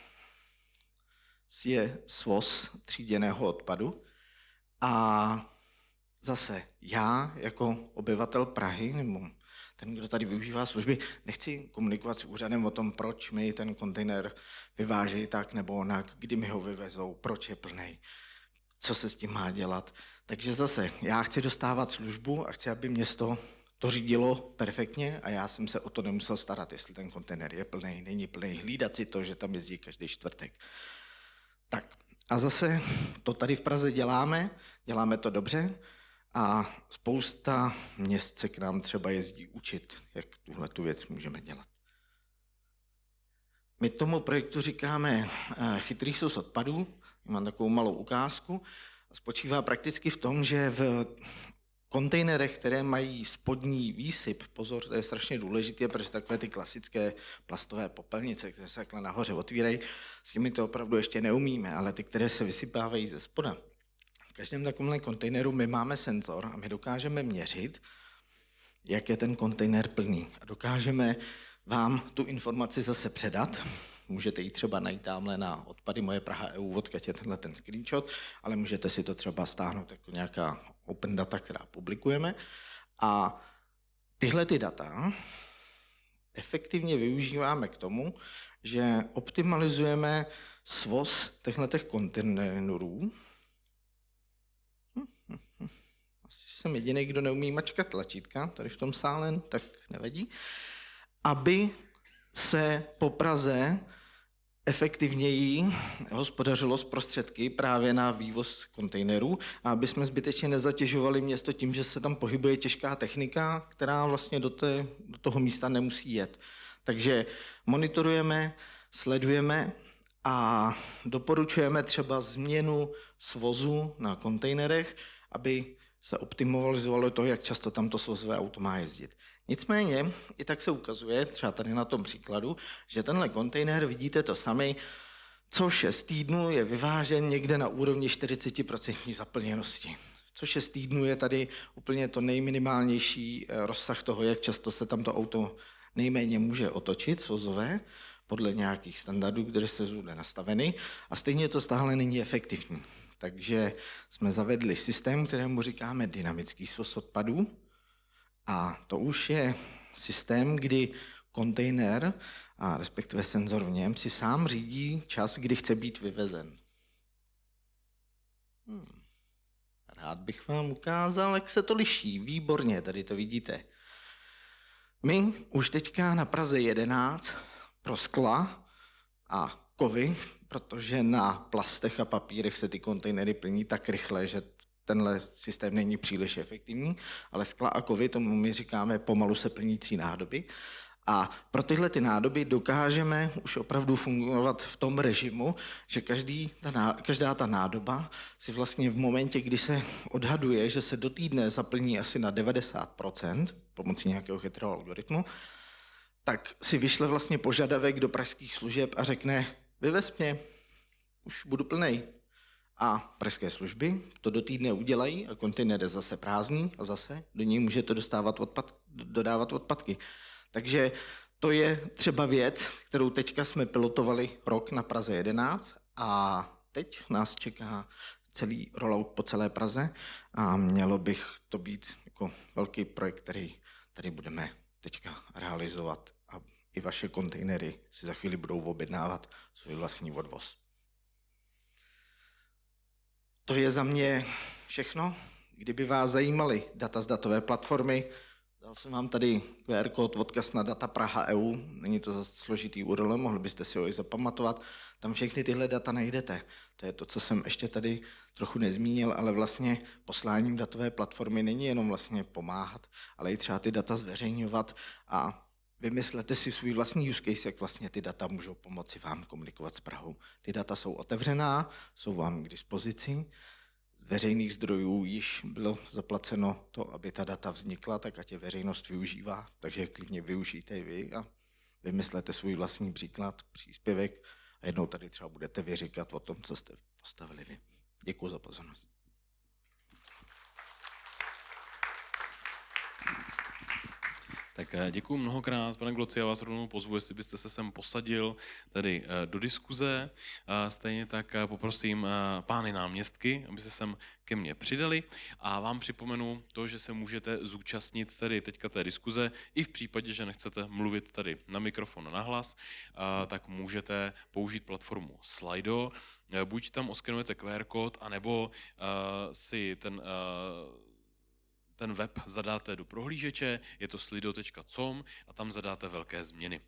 Speaker 4: je svoz tříděného odpadu. A zase já jako obyvatel Prahy, nebo ten, kdo tady využívá služby, nechci komunikovat s úřadem o tom, proč mi ten kontejner vyvážejí tak nebo onak, kdy mi ho vyvezou, proč je plnej, co se s tím má dělat. Takže zase já chci dostávat službu a chci, aby město to řídilo perfektně a já jsem se o to nemusel starat, jestli ten kontejner je plný, není plný, hlídat si to, že tam jezdí každý čtvrtek. Tak a zase to tady v Praze děláme to dobře a spousta měst se k nám třeba jezdí učit, jak tuhle tu věc můžeme dělat. My tomu projektu říkáme chytrý sos odpadů, mám takovou malou ukázku, spočívá prakticky v tom, že v kontejnerech, které mají spodní výsyp, pozor, to je strašně důležité, protože takové ty klasické plastové popelnice, které se takhle nahoře otvírají, s nimi to opravdu ještě neumíme, ale ty, které se vysypávají ze spoda. V každém takovémhle kontejneru my máme senzor a my dokážeme měřit, jak je ten kontejner plný. A dokážeme vám tu informaci zase předat. Můžete ji třeba najít tamhle na odpady Moje Praha EU, odkud je tenhle ten screenshot, ale můžete si to třeba stáhnout jako nějaká open data, která publikujeme. A tyhle ty data efektivně využíváme k tomu, že optimalizujeme svoz těchto kontejnerů. Asi jsem jediný, kdo neumí mačkat tlačítka tady v tom sále, tak nevadí. Aby se po Praze efektivněji hospodařilo s prostředky právě na vývoz kontejnerů a aby jsme zbytečně nezatěžovali město tím, že se tam pohybuje těžká technika, která vlastně do toho místa nemusí jet. Takže monitorujeme, sledujeme a doporučujeme třeba změnu svozu na kontejnerech, aby se optimalizovalo to, jak často tam to svozové auto má jezdit. Nicméně, i tak se ukazuje, třeba tady na tom příkladu, že tenhle kontejner, vidíte to sami, co 6 týdnů je vyvážen někde na úrovni 40% zaplněnosti. Co 6 týdnů je tady úplně to nejminimálnější rozsah toho, jak často se tam to auto nejméně může otočit, svozové, podle nějakých standardů, které se zde nastaveny, a stejně to stále není efektivní. Takže jsme zavedli systém, kterému říkáme dynamický svoz odpadů. A to už je systém, kdy kontejner, a respektive senzor v něm, si sám řídí čas, kdy chce být vyvezen. Rád bych vám ukázal, jak se to liší. Výborně, tady to vidíte. My už teďka na Praze 11 pro skla a kovy, protože na plastech a papírech se ty kontejnery plní tak rychle, že tenhle systém není příliš efektivní, ale skla a kovy, tomu my říkáme pomalu se plnící nádoby. A pro tyhle ty nádoby dokážeme už opravdu fungovat v tom režimu, že každá ta nádoba si vlastně v momentě, kdy se odhaduje, že se do týdne zaplní asi na 90% pomocí nějakého chytrého algoritmu, tak si vyšle vlastně požadavek do pražských služeb a řekne, vyvez mě, už budu plnej. A pražské služby to do týdne udělají a kontejner je zase prázdný a zase do něj můžete dodávat odpadky. Takže to je třeba věc, kterou teďka jsme pilotovali rok na Praze 11 a teď nás čeká celý rollout po celé Praze a mělo bych to být jako velký projekt, který tady budeme teďka realizovat a i vaše kontejnery si za chvíli budou objednávat svůj vlastní odvoz. To je za mě všechno. Kdyby vás zajímaly data z datové platformy, dal jsem vám tady QR kód, odkaz na data Praha EU, není to zase složitý URL, mohli byste si ho i zapamatovat. Tam všechny tyhle data najdete. To je to, co jsem ještě tady trochu nezmínil, ale vlastně posláním datové platformy není jenom vlastně pomáhat, ale i třeba ty data zveřejňovat a Vymyslete si svůj vlastní use case, jak vlastně ty data můžou pomoci vám komunikovat s Prahou. Ty data jsou otevřená, jsou vám k dispozici. Z veřejných zdrojů již bylo zaplaceno to, aby ta data vznikla, tak ať je veřejnost využívá, takže klidně využijte i vy a vymyslete svůj vlastní příklad, příspěvek a jednou tady třeba budete vyříkat o tom, co jste postavili vy. Děkuji za pozornost.
Speaker 1: Tak děkuji mnohokrát, pane Gloci, já vás rovnou pozvu, jestli byste se sem posadil tady do diskuze. Stejně tak poprosím pány náměstky, aby se sem ke mně přidali a vám připomenu to, že se můžete zúčastnit tady teďka té diskuze i v případě, že nechcete mluvit tady na mikrofon nahlas, tak můžete použít platformu Slido, buď tam oskenujete QR kód, anebo si ten web zadáte do prohlížeče, je to slido.com a tam zadáte velké změny.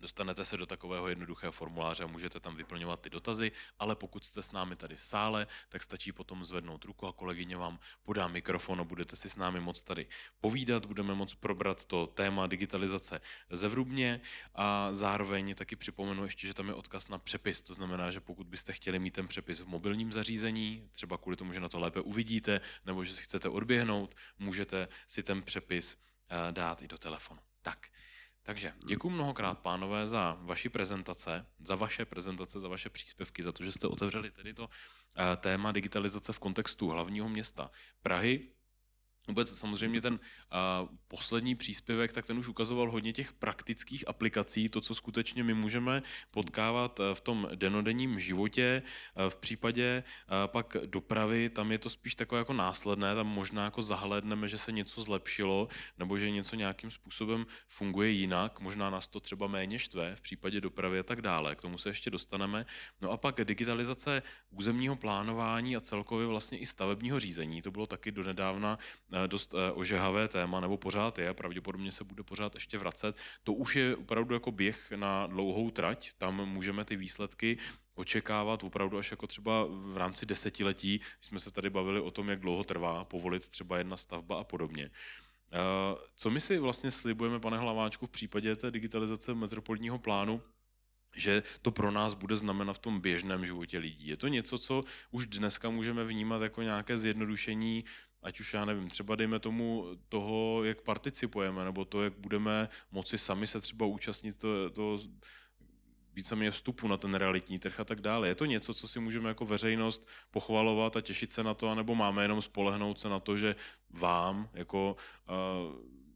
Speaker 1: Dostanete se do takového jednoduchého formuláře a můžete tam vyplňovat ty dotazy, ale pokud jste s námi tady v sále, tak stačí potom zvednout ruku a kolegyně vám podá mikrofon a budete si s námi moc tady povídat, budeme moc probrat to téma digitalizace zevrubně a zároveň taky připomenu ještě, že tam je odkaz na přepis, to znamená, že pokud byste chtěli mít ten přepis v mobilním zařízení, třeba kvůli tomu, že na to lépe uvidíte, nebo že si chcete odběhnout, můžete si ten přepis dát i do telefonu. Takže děkuji mnohokrát, pánové, za vaši prezentace, za vaše příspěvky, za to, že jste otevřeli tedy to téma digitalizace v kontextu hlavního města Prahy. Vůbec samozřejmě ten poslední příspěvek, tak ten už ukazoval hodně těch praktických aplikací, to, co skutečně my můžeme potkávat v tom dennodenním životě. V případě pak dopravy, tam je to spíš takové jako následné, tam možná jako zahlédneme, že se něco zlepšilo, nebo že něco nějakým způsobem funguje jinak, možná nás to třeba méně štve v případě dopravy a tak dále, k tomu se ještě dostaneme. No a pak digitalizace územního plánování a celkově vlastně i stavebního řízení, to bylo taky donedávna dost ožehavé téma, nebo pořád je, pravděpodobně se bude pořád ještě vracet. To už je opravdu jako běh na dlouhou trať, tam můžeme ty výsledky očekávat opravdu až jako třeba v rámci desetiletí. Jsme se tady bavili o tom, jak dlouho trvá povolit třeba jedna stavba a podobně. Co my si vlastně slibujeme, pane Hlaváčku, v případě té digitalizace metropolního plánu, že to pro nás bude znamenat v tom běžném životě lidí? Je to něco, co už dneska můžeme vnímat jako nějaké zjednodušení, ať už já nevím, třeba dejme tomu toho, jak participujeme, nebo to, jak budeme moci sami se třeba účastnit toho víceméně vstupu na ten realitní trh a tak dále. Je to něco, co si můžeme jako veřejnost pochvalovat a těšit se na to, anebo máme jenom spolehnout se na to, že vám jako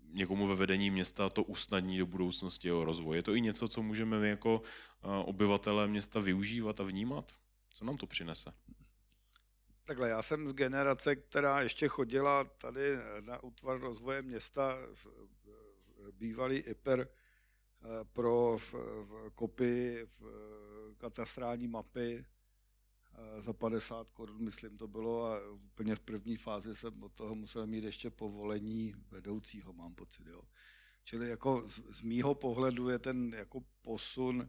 Speaker 1: někomu ve vedení města to usnadní do budoucnosti jeho rozvoj? Je to i něco, co můžeme my jako obyvatelé města využívat a vnímat? Co nám to přinese?
Speaker 2: Takhle, já jsem z generace, která ještě chodila tady na útvar rozvoje města, bývalý IPER, pro kopii katastrální mapy za 50 korun, myslím to bylo, a úplně v první fázi jsem od toho musel mít ještě povolení vedoucího, mám pocit. Jo. Čili jako z mýho pohledu je ten jako posun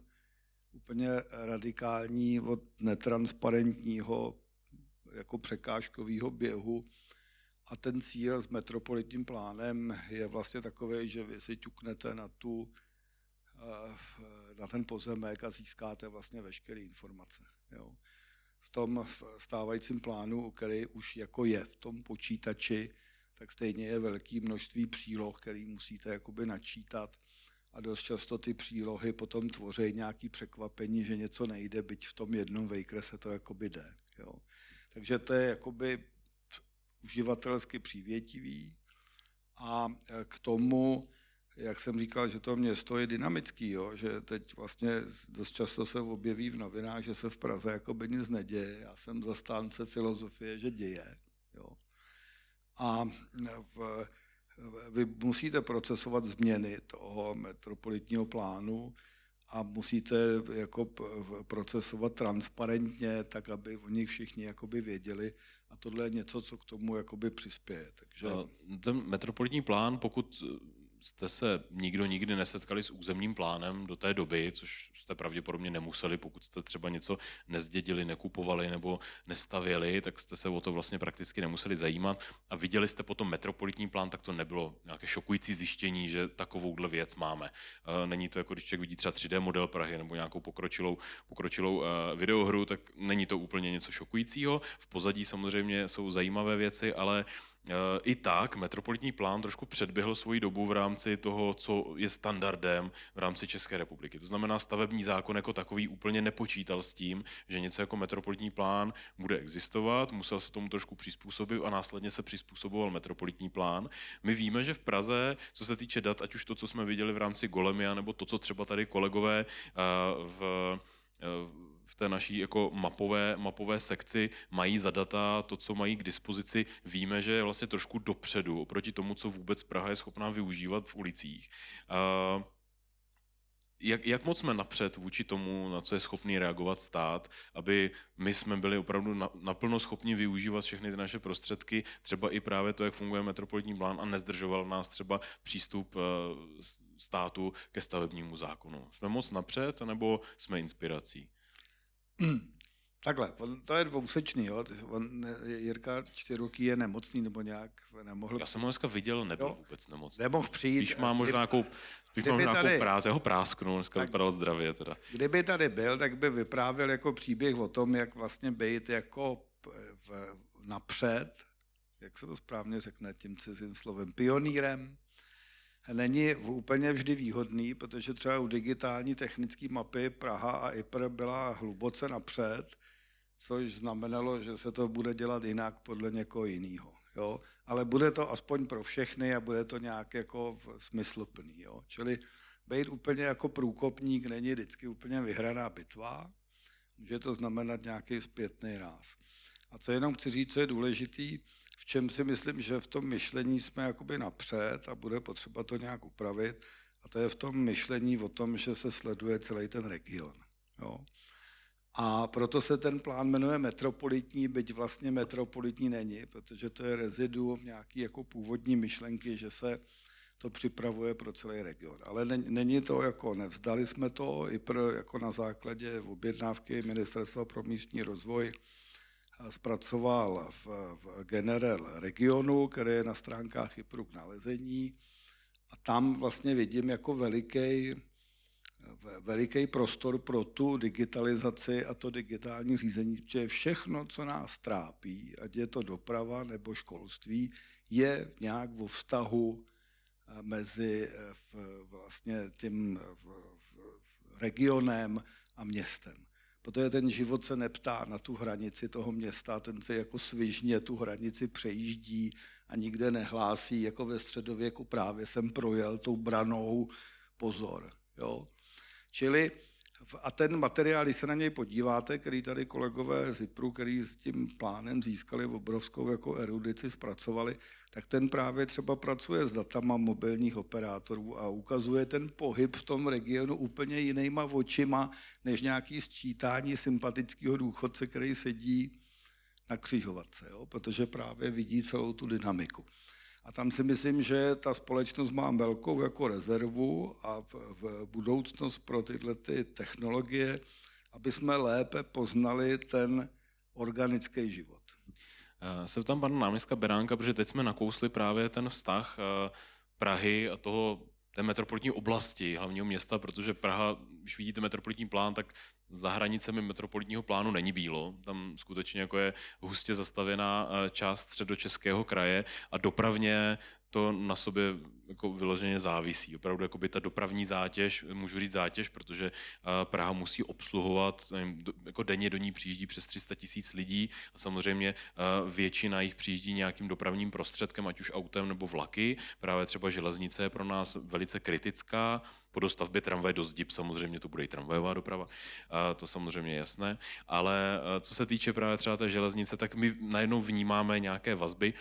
Speaker 2: úplně radikální od netransparentního jako překážkového běhu a ten cíl s metropolitním plánem je vlastně takový, že vy si ťuknete na ten pozemek a získáte vlastně veškeré informace. Jo. V tom stávajícím plánu, který už jako je v tom počítači, tak stejně je velké množství příloh, které musíte jakoby načítat a dost často ty přílohy potom tvoří nějaké překvapení, že něco nejde, byť v tom jednom vejkrese to jakoby jde. Jo. Takže to je jakoby uživatelsky přívětivý a k tomu, jak jsem říkal, že to město je dynamický, jo? Že teď vlastně dost často se objeví v novinách, že se v Praze jakoby nic neděje. Já jsem zastánce filozofie, že děje. Jo? A vy musíte procesovat změny toho metropolitního plánu a musíte jako procesovat transparentně, tak aby o nich všichni jakoby věděli. A tohle je něco, co k tomu jakoby přispěje. Takže
Speaker 1: ten metropolitní plán, pokud jste se nikdo nikdy nesetkali s územním plánem do té doby, což jste pravděpodobně nemuseli, pokud jste třeba něco nezdědili, nekupovali nebo nestavěli, tak jste se o to vlastně prakticky nemuseli zajímat. A viděli jste potom metropolitní plán, tak to nebylo nějaké šokující zjištění, že takovouhle věc máme. Není to jako když člověk vidí třeba 3D model Prahy nebo nějakou pokročilou videohru, tak není to úplně něco šokujícího. V pozadí samozřejmě jsou zajímavé věci, ale i tak metropolitní plán trošku předběhl svoji dobu v rámci toho, co je standardem v rámci České republiky. To znamená, stavební zákon jako takový úplně nepočítal s tím, že něco jako metropolitní plán bude existovat, musel se tomu trošku přizpůsobit a následně se přizpůsoboval metropolitní plán. My víme, že v Praze, co se týče dat, ať už to, co jsme viděli v rámci Golemia, nebo to, co třeba tady kolegové v té naší jako mapové sekci mají za data, to, co mají k dispozici, víme, že je vlastně trošku dopředu oproti tomu, co vůbec Praha je schopná využívat v ulicích. Jak moc jsme napřed vůči tomu, na co je schopný reagovat stát, aby my jsme byli opravdu naplno schopni využívat všechny ty naše prostředky, třeba i právě to, jak funguje metropolitní plán a nezdržoval nás třeba přístup státu ke stavebnímu zákonu. Jsme moc napřed, nebo jsme inspirací?
Speaker 2: Takhle, to je dvousečný, jo. Jirka 4 roky je nemocný nebo nějak nemohl.
Speaker 1: Já jsem ho dneska viděl, nebyl vůbec nemocný.
Speaker 2: Nemohl přijít.
Speaker 1: Když má možná nějakou práci, já ho prásknu, dneska vypadal zdravě teda.
Speaker 2: Kdyby tady byl, tak by vyprávěl jako příběh o tom, jak vlastně být jako napřed, jak se to správně řekne tím cizím slovem, pionýrem. Není úplně vždy výhodný, protože třeba u digitální technické mapy Praha a IPR byla hluboce napřed, což znamenalo, že se to bude dělat jinak podle někoho jiného. Jo? Ale bude to aspoň pro všechny a bude to nějak jako smysluplný. Jo? Čili být úplně jako průkopník není vždycky úplně vyhraná bitva, může to znamenat nějaký zpětný ráz. A co jenom chci říct, co je důležitý, v čem si myslím, že v tom myšlení jsme jakoby napřed a bude potřeba to nějak upravit, a to je v tom myšlení o tom, že se sleduje celý ten region. Jo? A proto se ten plán jmenuje metropolitní, byť vlastně metropolitní není, protože to je reziduum nějaký jako původní myšlenky, že se to připravuje pro celý region. Ale není to jako, nevzdali jsme to, i jako na základě objednávky Ministerstva pro místní rozvoj zpracoval v generel regionu, který je na stránkách IPRu k nalezení. A tam vlastně vidím jako veliký prostor pro tu digitalizaci a to digitální řízení, protože všechno, co nás trápí, ať je to doprava nebo školství, je nějak vo vztahu mezi vlastně tím regionem a městem. Protože ten život se neptá na tu hranici toho města, ten se jako svižně tu hranici přejíždí a nikde nehlásí, jako ve středověku právě jsem projel tou branou, pozor. Jo? Čili a ten materiál, když se na něj podíváte, který tady kolegové z IPRu, který s tím plánem získali obrovskou jako erudici, zpracovali, tak ten právě třeba pracuje s datama mobilních operátorů a ukazuje ten pohyb v tom regionu úplně jinýma očima, než nějaký sčítání sympatického důchodce, který sedí na křižovatce, jo? Protože právě vidí celou tu dynamiku. A tam si myslím, že ta společnost má velkou jako rezervu a v budoucnost pro tyhle ty technologie, aby jsme lépe poznali ten organický život.
Speaker 1: Se ptám pana náměstka Beránka, protože teď jsme nakousli právě ten vztah Prahy a té metropolitní oblasti hlavního města, protože Praha, když vidíte metropolitní plán, tak za hranicemi metropolitního plánu není Bílo. Tam skutečně jako je hustě zastavěná část Středočeského kraje a dopravně to na sobě jako vyloženě závisí. Opravdu jako by ta dopravní zátěž, můžu říct zátěž, protože Praha musí obsluhovat, jako denně do ní přijíždí přes 300 000 lidí a samozřejmě většina jich přijíždí nějakým dopravním prostředkem, ať už autem nebo vlaky. Právě třeba železnice je pro nás velice kritická. Po dostavbě tramvaje do Zdib samozřejmě to bude i tramvajová doprava, to samozřejmě je jasné. Ale co se týče právě třeba té železnice, tak my najednou vnímáme nějaké vazby.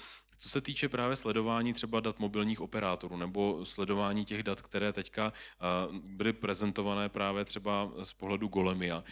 Speaker 1: Co se týče právě sledování třeba dat mobilních operátorů nebo sledování těch dat, které teďka byly prezentované právě třeba z pohledu Golemia,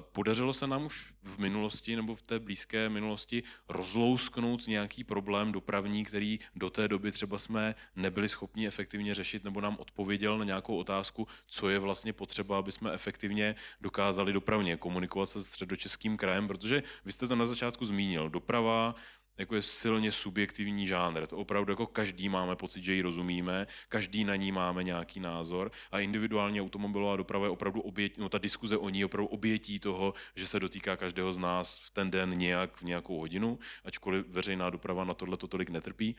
Speaker 1: podařilo se nám už v minulosti nebo v té blízké minulosti rozlousknout nějaký problém dopravní, který do té doby třeba jsme nebyli schopni efektivně řešit, nebo nám odpověděl na nějakou otázku, co je vlastně potřeba, aby jsme efektivně dokázali dopravně komunikovat se Středočeským krajem, protože vy jste to na začátku zmínil, doprava jako je silně subjektivní žánr. To opravdu jako každý máme pocit, že ji rozumíme, každý na ní máme nějaký názor a individuální automobilová doprava je opravdu ta diskuze o ní je opravdu obětí toho, že se dotýká každého z nás v ten den nějak v nějakou hodinu, ačkoliv veřejná doprava na tohle to tolik netrpí.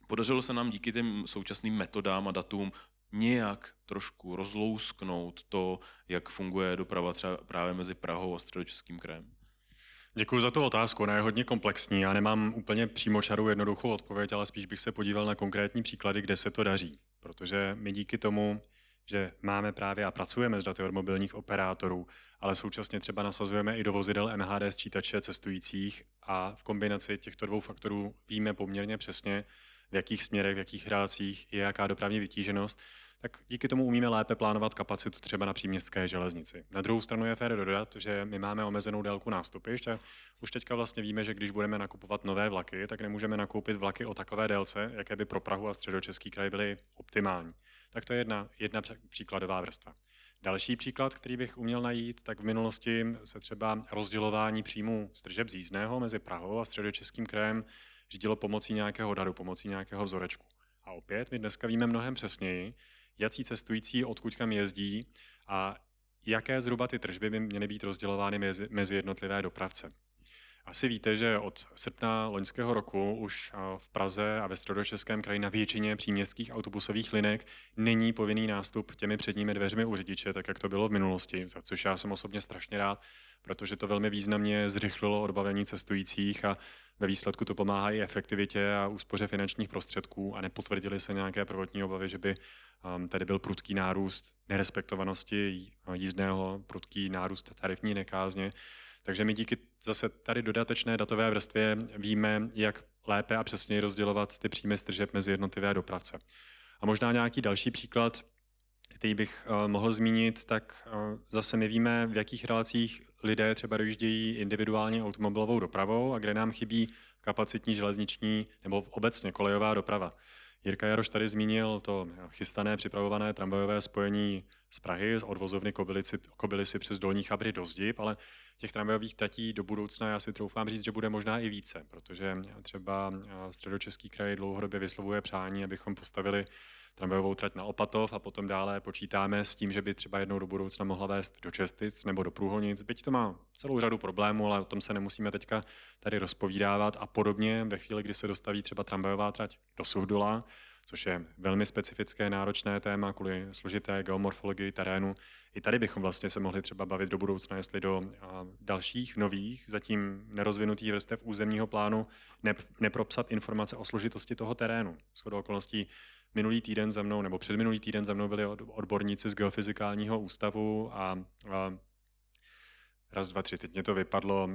Speaker 1: Podařilo se nám díky těm současným metodám a datům nějak trošku rozlousknout to, jak funguje doprava třeba právě mezi Prahou a Středočeským krajem.
Speaker 3: Děkuji za tu otázku, ona je hodně komplexní. Já nemám úplně přímočarou jednoduchou odpověď, ale spíš bych se podíval na konkrétní příklady, kde se to daří. Protože my díky tomu, že máme právě a pracujeme s daty od mobilních operátorů, ale současně třeba nasazujeme i do vozidel MHD sčítače cestujících a v kombinaci těchto dvou faktorů víme poměrně přesně, v jakých směrech, v jakých relácích je jaká dopravní vytíženost, tak díky tomu umíme lépe plánovat kapacitu třeba na příměstské železnici. Na druhou stranu je fér dodat, že my máme omezenou délku nástupišť a už teďka vlastně víme, že když budeme nakupovat nové vlaky, tak nemůžeme nakoupit vlaky o takové délce, jaké by pro Prahu a Středočeský kraj byly optimální. Tak to je jedna příkladová vrstva. Další příklad, který bych uměl najít, tak v minulosti se třeba rozdělování příjmů z tržeb z jízdného mezi Prahou a Středočeským krajem řídilo pomocí nějakého dadu, pomocí nějakého vzorečku. A opět my dneska víme mnohem přesněji, jací cestující odkud kam jezdí a jaké zhruba ty tržby by měly být rozdělovány mezi jednotlivé dopravce. Asi víte, že od srpna loňského roku už v Praze a ve Středočeském kraji na většině příměstských autobusových linek není povinný nástup těmi předními dveřmi u řidiče, tak jak to bylo v minulosti, za což já jsem osobně strašně rád, protože to velmi významně zrychlilo odbavení cestujících a ve výsledku to pomáhá i efektivitě a úspoře finančních prostředků a nepotvrdily se nějaké prvotní obavy, že by tady byl prudký nárůst nerespektovanosti jízdného, prudký nárůst tarifní nekázně. Takže my díky zase tady dodatečné datové vrstvě víme, jak lépe a přesněji rozdělovat ty příjmy z tržeb mezi jednotlivé dopravce. A možná nějaký další příklad, který bych mohl zmínit, tak zase my víme, v jakých relacích lidé třeba dojíždějí individuálně automobilovou dopravou a kde nám chybí kapacitní železniční nebo obecně kolejová doprava. Jirka Jaroš tady zmínil to chystané připravované tramvajové spojení z Prahy od vozovny Kobylisy přes Dolní Chabry do Zdib, ale těch tramvajových tratí do budoucna já si troufám říct, že bude možná i více, protože třeba Středočeský kraj dlouhodobě vyslovuje přání, abychom postavili tramvajovou trať na Opatov a potom dále počítáme s tím, že by třeba jednou do budoucna mohla vést do Čestic nebo do Průhonic. Byť to má celou řadu problémů, ale o tom se nemusíme teďka tady rozpovídávat a podobně ve chvíli, kdy se dostaví třeba tramvajová trať do Suchdola, což je velmi specifické, náročné téma kvůli složité geomorfologii terénu. I tady bychom vlastně se mohli třeba bavit do budoucna, jestli do dalších nových, zatím nerozvinutých vrstev územního plánu nepropsat informace o složitosti toho terénu. Shodou okolností minulý týden za mnou, nebo předminulý týden za mnou byli odborníci z Geofyzikálního ústavu a raz, dva, tři, teď mě to vypadlo,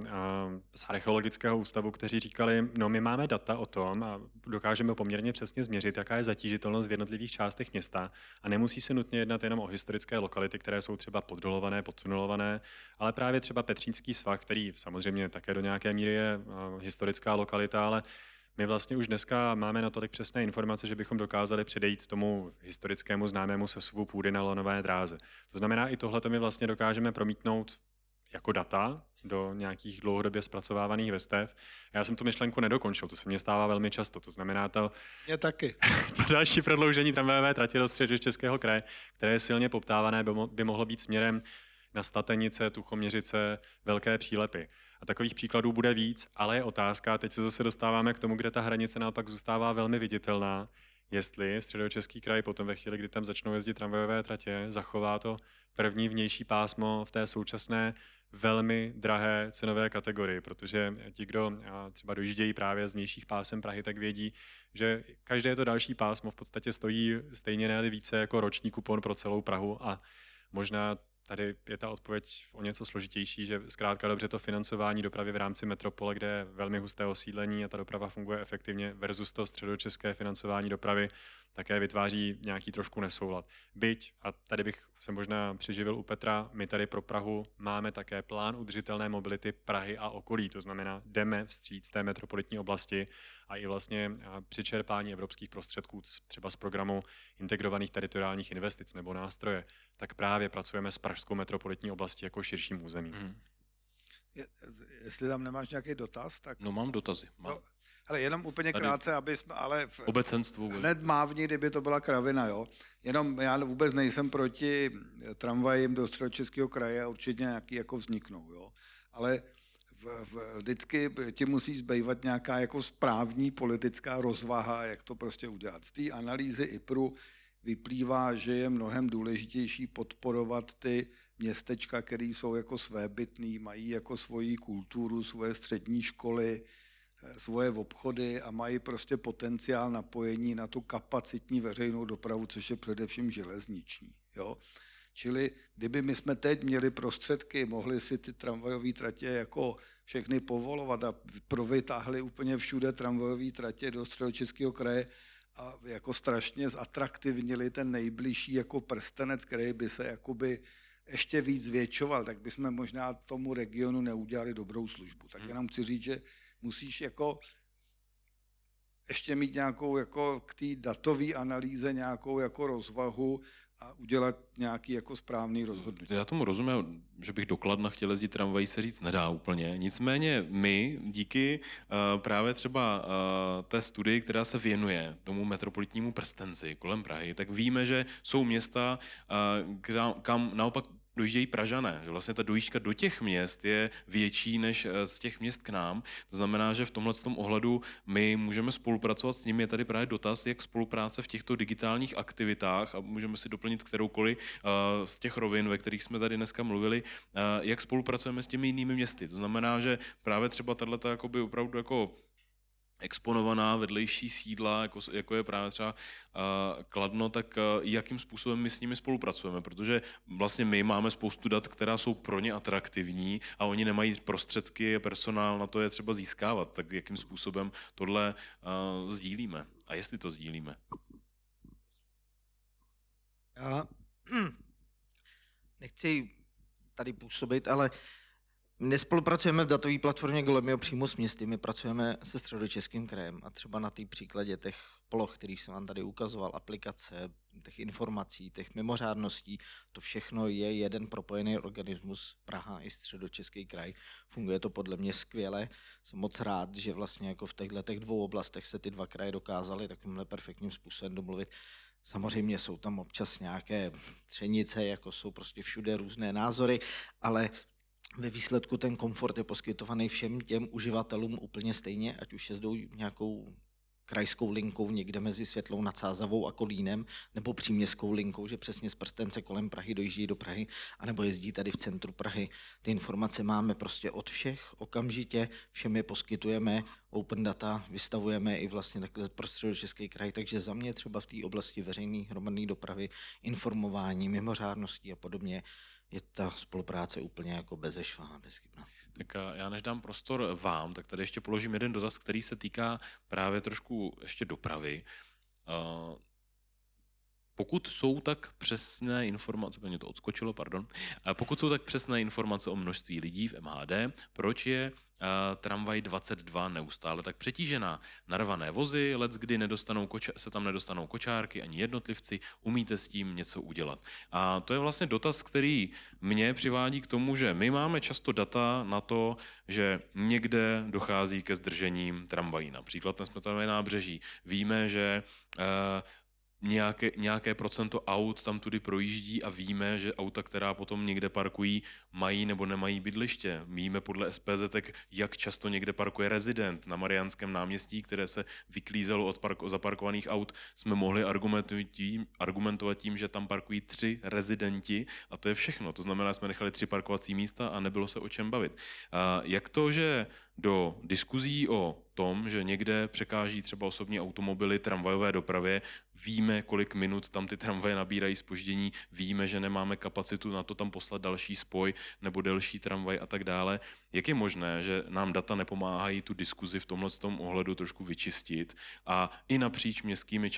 Speaker 3: z Archeologického ústavu, kteří říkali, no my máme data o tom a dokážeme poměrně přesně změřit, jaká je zatížitelnost v jednotlivých částech města a nemusí se nutně jednat jenom o historické lokality, které jsou třeba poddolované, podtunelované, ale právě třeba Petříčský svah, který samozřejmě také do nějaké míry je historická lokalita, ale my vlastně už dneska máme natolik přesné informace, že bychom dokázali předejít tomu historickému známému sesuvu půdy na lonové dráze. To znamená, i tohle my vlastně dokážeme promítnout jako data do nějakých dlouhodobě zpracovávaných vrstev. Já jsem tu myšlenku nedokončil, to se mně stává velmi často. To znamená to
Speaker 2: taky.
Speaker 3: To další prodloužení tramvajové trati do Středočeského kraje, které je silně poptávané, by mohlo být směrem na Statenice, Tuchoměřice, Velké Přílepy. A takových příkladů bude víc, ale je otázka, teď se zase dostáváme k tomu, kde ta hranice naopak zůstává velmi viditelná, jestli Středočeský kraj potom ve chvíli, kdy tam začnou jezdit tramvajové tratě, zachová to první vnější pásmo v té současné velmi drahé cenové kategorii, protože ti, kdo třeba dojíždějí právě z vnějších pásem Prahy, tak vědí, že každé to další pásmo v podstatě stojí stejně ne více jako roční kupon pro celou Prahu a možná tady je ta odpověď o něco složitější, že zkrátka dobře to financování dopravy v rámci metropole, kde je velmi husté osídlení a ta doprava funguje efektivně versus to středočeské financování dopravy, také vytváří nějaký trošku nesoulad. Byť, a tady bych se možná přiživil u Petra, my tady pro Prahu máme také plán udržitelné mobility Prahy a okolí, to znamená, jdeme vstříc té metropolitní oblasti a i vlastně při čerpání evropských prostředků, třeba z programu integrovaných teritoriálních investic nebo nástroje, tak právě pracujeme s pražskou metropolitní oblastí jako širším územím.
Speaker 2: Jestli tam nemáš nějaký dotaz, tak...
Speaker 1: No mám dotazy.
Speaker 2: No, ale jenom úplně
Speaker 1: Tady
Speaker 2: krátce, aby jsme, ale
Speaker 1: obecenstvu.
Speaker 2: hned mávni, kdyby to byla kravina, jo. Jenom já vůbec nejsem proti tramvajím do Středočeského kraje a určitě nějaký jako vzniknou, jo. Ale vždycky ti musí zbývat nějaká jako správní politická rozvaha, jak to prostě udělat. Z té analýzy IPRu vyplývá, že je mnohem důležitější podporovat ty městečka, které jsou jako svébytný, mají jako svoji kulturu, svoje střední školy, svoje obchody a mají prostě potenciál napojení na tu kapacitní veřejnou dopravu, což je především železniční. Jo? Čili kdyby my jsme teď měli prostředky, mohli si ty tramvajové tratě jako všechny povolovat a provytáhli úplně všude tramvajové tratě do Středočeského kraje a jako strašně zatraktivnili ten nejbližší jako prstenec, který by se jakoby ještě víc zvětšoval, tak bychom možná tomu regionu neudělali dobrou službu. Tak jenom chci říct, že musíš jako ještě mít nějakou jako k té datové analýze nějakou jako rozvahu a udělat nějaký jako správný rozhodnutí.
Speaker 1: Já tomu rozumím, že bych do Kladna chtěl jezdit tramvají, se říct nedá úplně. Nicméně my díky právě třeba té studii, která se věnuje tomu metropolitnímu prstenci kolem Prahy, tak víme, že jsou města, kam naopak dojíždějí Pražané, že vlastně ta dojížďka do těch měst je větší než z těch měst k nám. To znamená, že v tomhletom ohledu my můžeme spolupracovat s nimi. Je tady právě dotaz, jak spolupráce v těchto digitálních aktivitách, a můžeme si doplnit kteroukoliv z těch rovin, ve kterých jsme tady dneska mluvili, jak spolupracujeme s těmi jinými městy. To znamená, že právě třeba tato jakoby opravdu jako exponovaná vedlejší sídla, jako je právě třeba Kladno, tak jakým způsobem my s nimi spolupracujeme, protože vlastně my máme spoustu dat, která jsou pro ně atraktivní a oni nemají prostředky, personál na to je třeba získávat, tak jakým způsobem tohle sdílíme a jestli to sdílíme.
Speaker 4: Já nechci tady působit, ale nespolupracujeme v datové platformě Golemio přímo s městy, my pracujeme se Středočeským krajem a třeba na té příkladě těch ploch, kterých jsem vám tady ukazoval, aplikace, těch informací, těch mimořádností, to všechno je jeden propojený organismus Praha i Středočeský kraj. Funguje to podle mě skvěle. Jsem moc rád, že vlastně jako v těchto dvou oblastech se ty dva kraje dokázaly takovýmhle perfektním způsobem domluvit. Samozřejmě jsou tam občas nějaké třenice, jako jsou prostě všude různé názory, ale ve výsledku ten komfort je poskytovaný všem těm uživatelům úplně stejně, ať už jezdou nějakou krajskou linkou někde mezi Světlou nad Sázavou a Kolínem, nebo příměstskou linkou, že přesně z prstence kolem Prahy dojíždí do Prahy, anebo jezdí tady v centru Prahy. Ty informace máme prostě od všech okamžitě, všem je poskytujeme, open data vystavujeme i vlastně takhle pro Středočeský kraj, takže za mě třeba v té oblasti veřejné hromadné dopravy, informování, mimořádností a podobně, je ta spolupráce úplně jako bezešvá, bezchybná.
Speaker 1: Tak já než dám prostor vám, tak tady ještě položím jeden dotaz, který se týká právě trošku ještě dopravy. Pokud jsou tak přesné informace, mě to odskočilo, pardon, pokud jsou tak přesné informace o množství lidí v MHD, proč je tramvaj 22 neustále tak přetížená? Narvané vozy, leckdy se tam nedostanou kočárky ani jednotlivci, umíte s tím něco udělat? A to je vlastně dotaz, který mě přivádí k tomu, že my máme často data na to, že někde dochází ke zdržením tramvají, například na Smetanově nábřeží. Víme, že nějaké procento aut tam tudy projíždí a víme, že auta, která potom někde parkují, mají nebo nemají bydliště. Víme podle SPZ, jak často někde parkuje rezident. Na Mariánském náměstí, které se vyklízelo od zaparkovaných aut, jsme mohli argumentovat tím, že tam parkují 3 rezidenti a to je všechno. To znamená, že jsme nechali 3 parkovací místa a nebylo se o čem bavit. Jak to, že do diskuzí o tom, že někde překáží třeba osobní automobily tramvajové dopravě, víme, kolik minut tam ty tramvaje nabírají zpoždění, víme, že nemáme kapacitu na to tam poslat další spoj nebo delší tramvaj a tak dále. Jak je možné, že nám data nepomáhají tu diskuzi v tomhle ohledu trošku vyčistit a i napříč městskými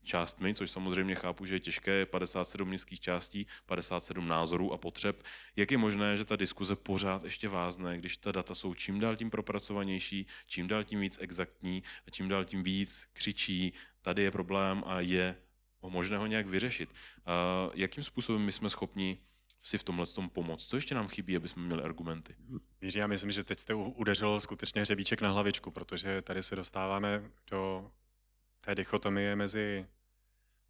Speaker 1: částmi, což samozřejmě chápu, že je těžké, 57 městských částí, 57 názorů a potřeb, jak je možné, že ta diskuze pořád ještě vázne, když ta data jsou čím dál tím propracovanější, čím dál tím víc exaktní a čím dál tím víc křičí, tady je problém a je možné ho nějak vyřešit. Jakým způsobem my jsme schopni si v tomhle pomoct? Co ještě nám chybí, aby jsme měli argumenty?
Speaker 3: Jiří, já myslím, že teď jste udeřil skutečně hřebíček na hlavičku, protože tady se dostáváme do té dichotomie mezi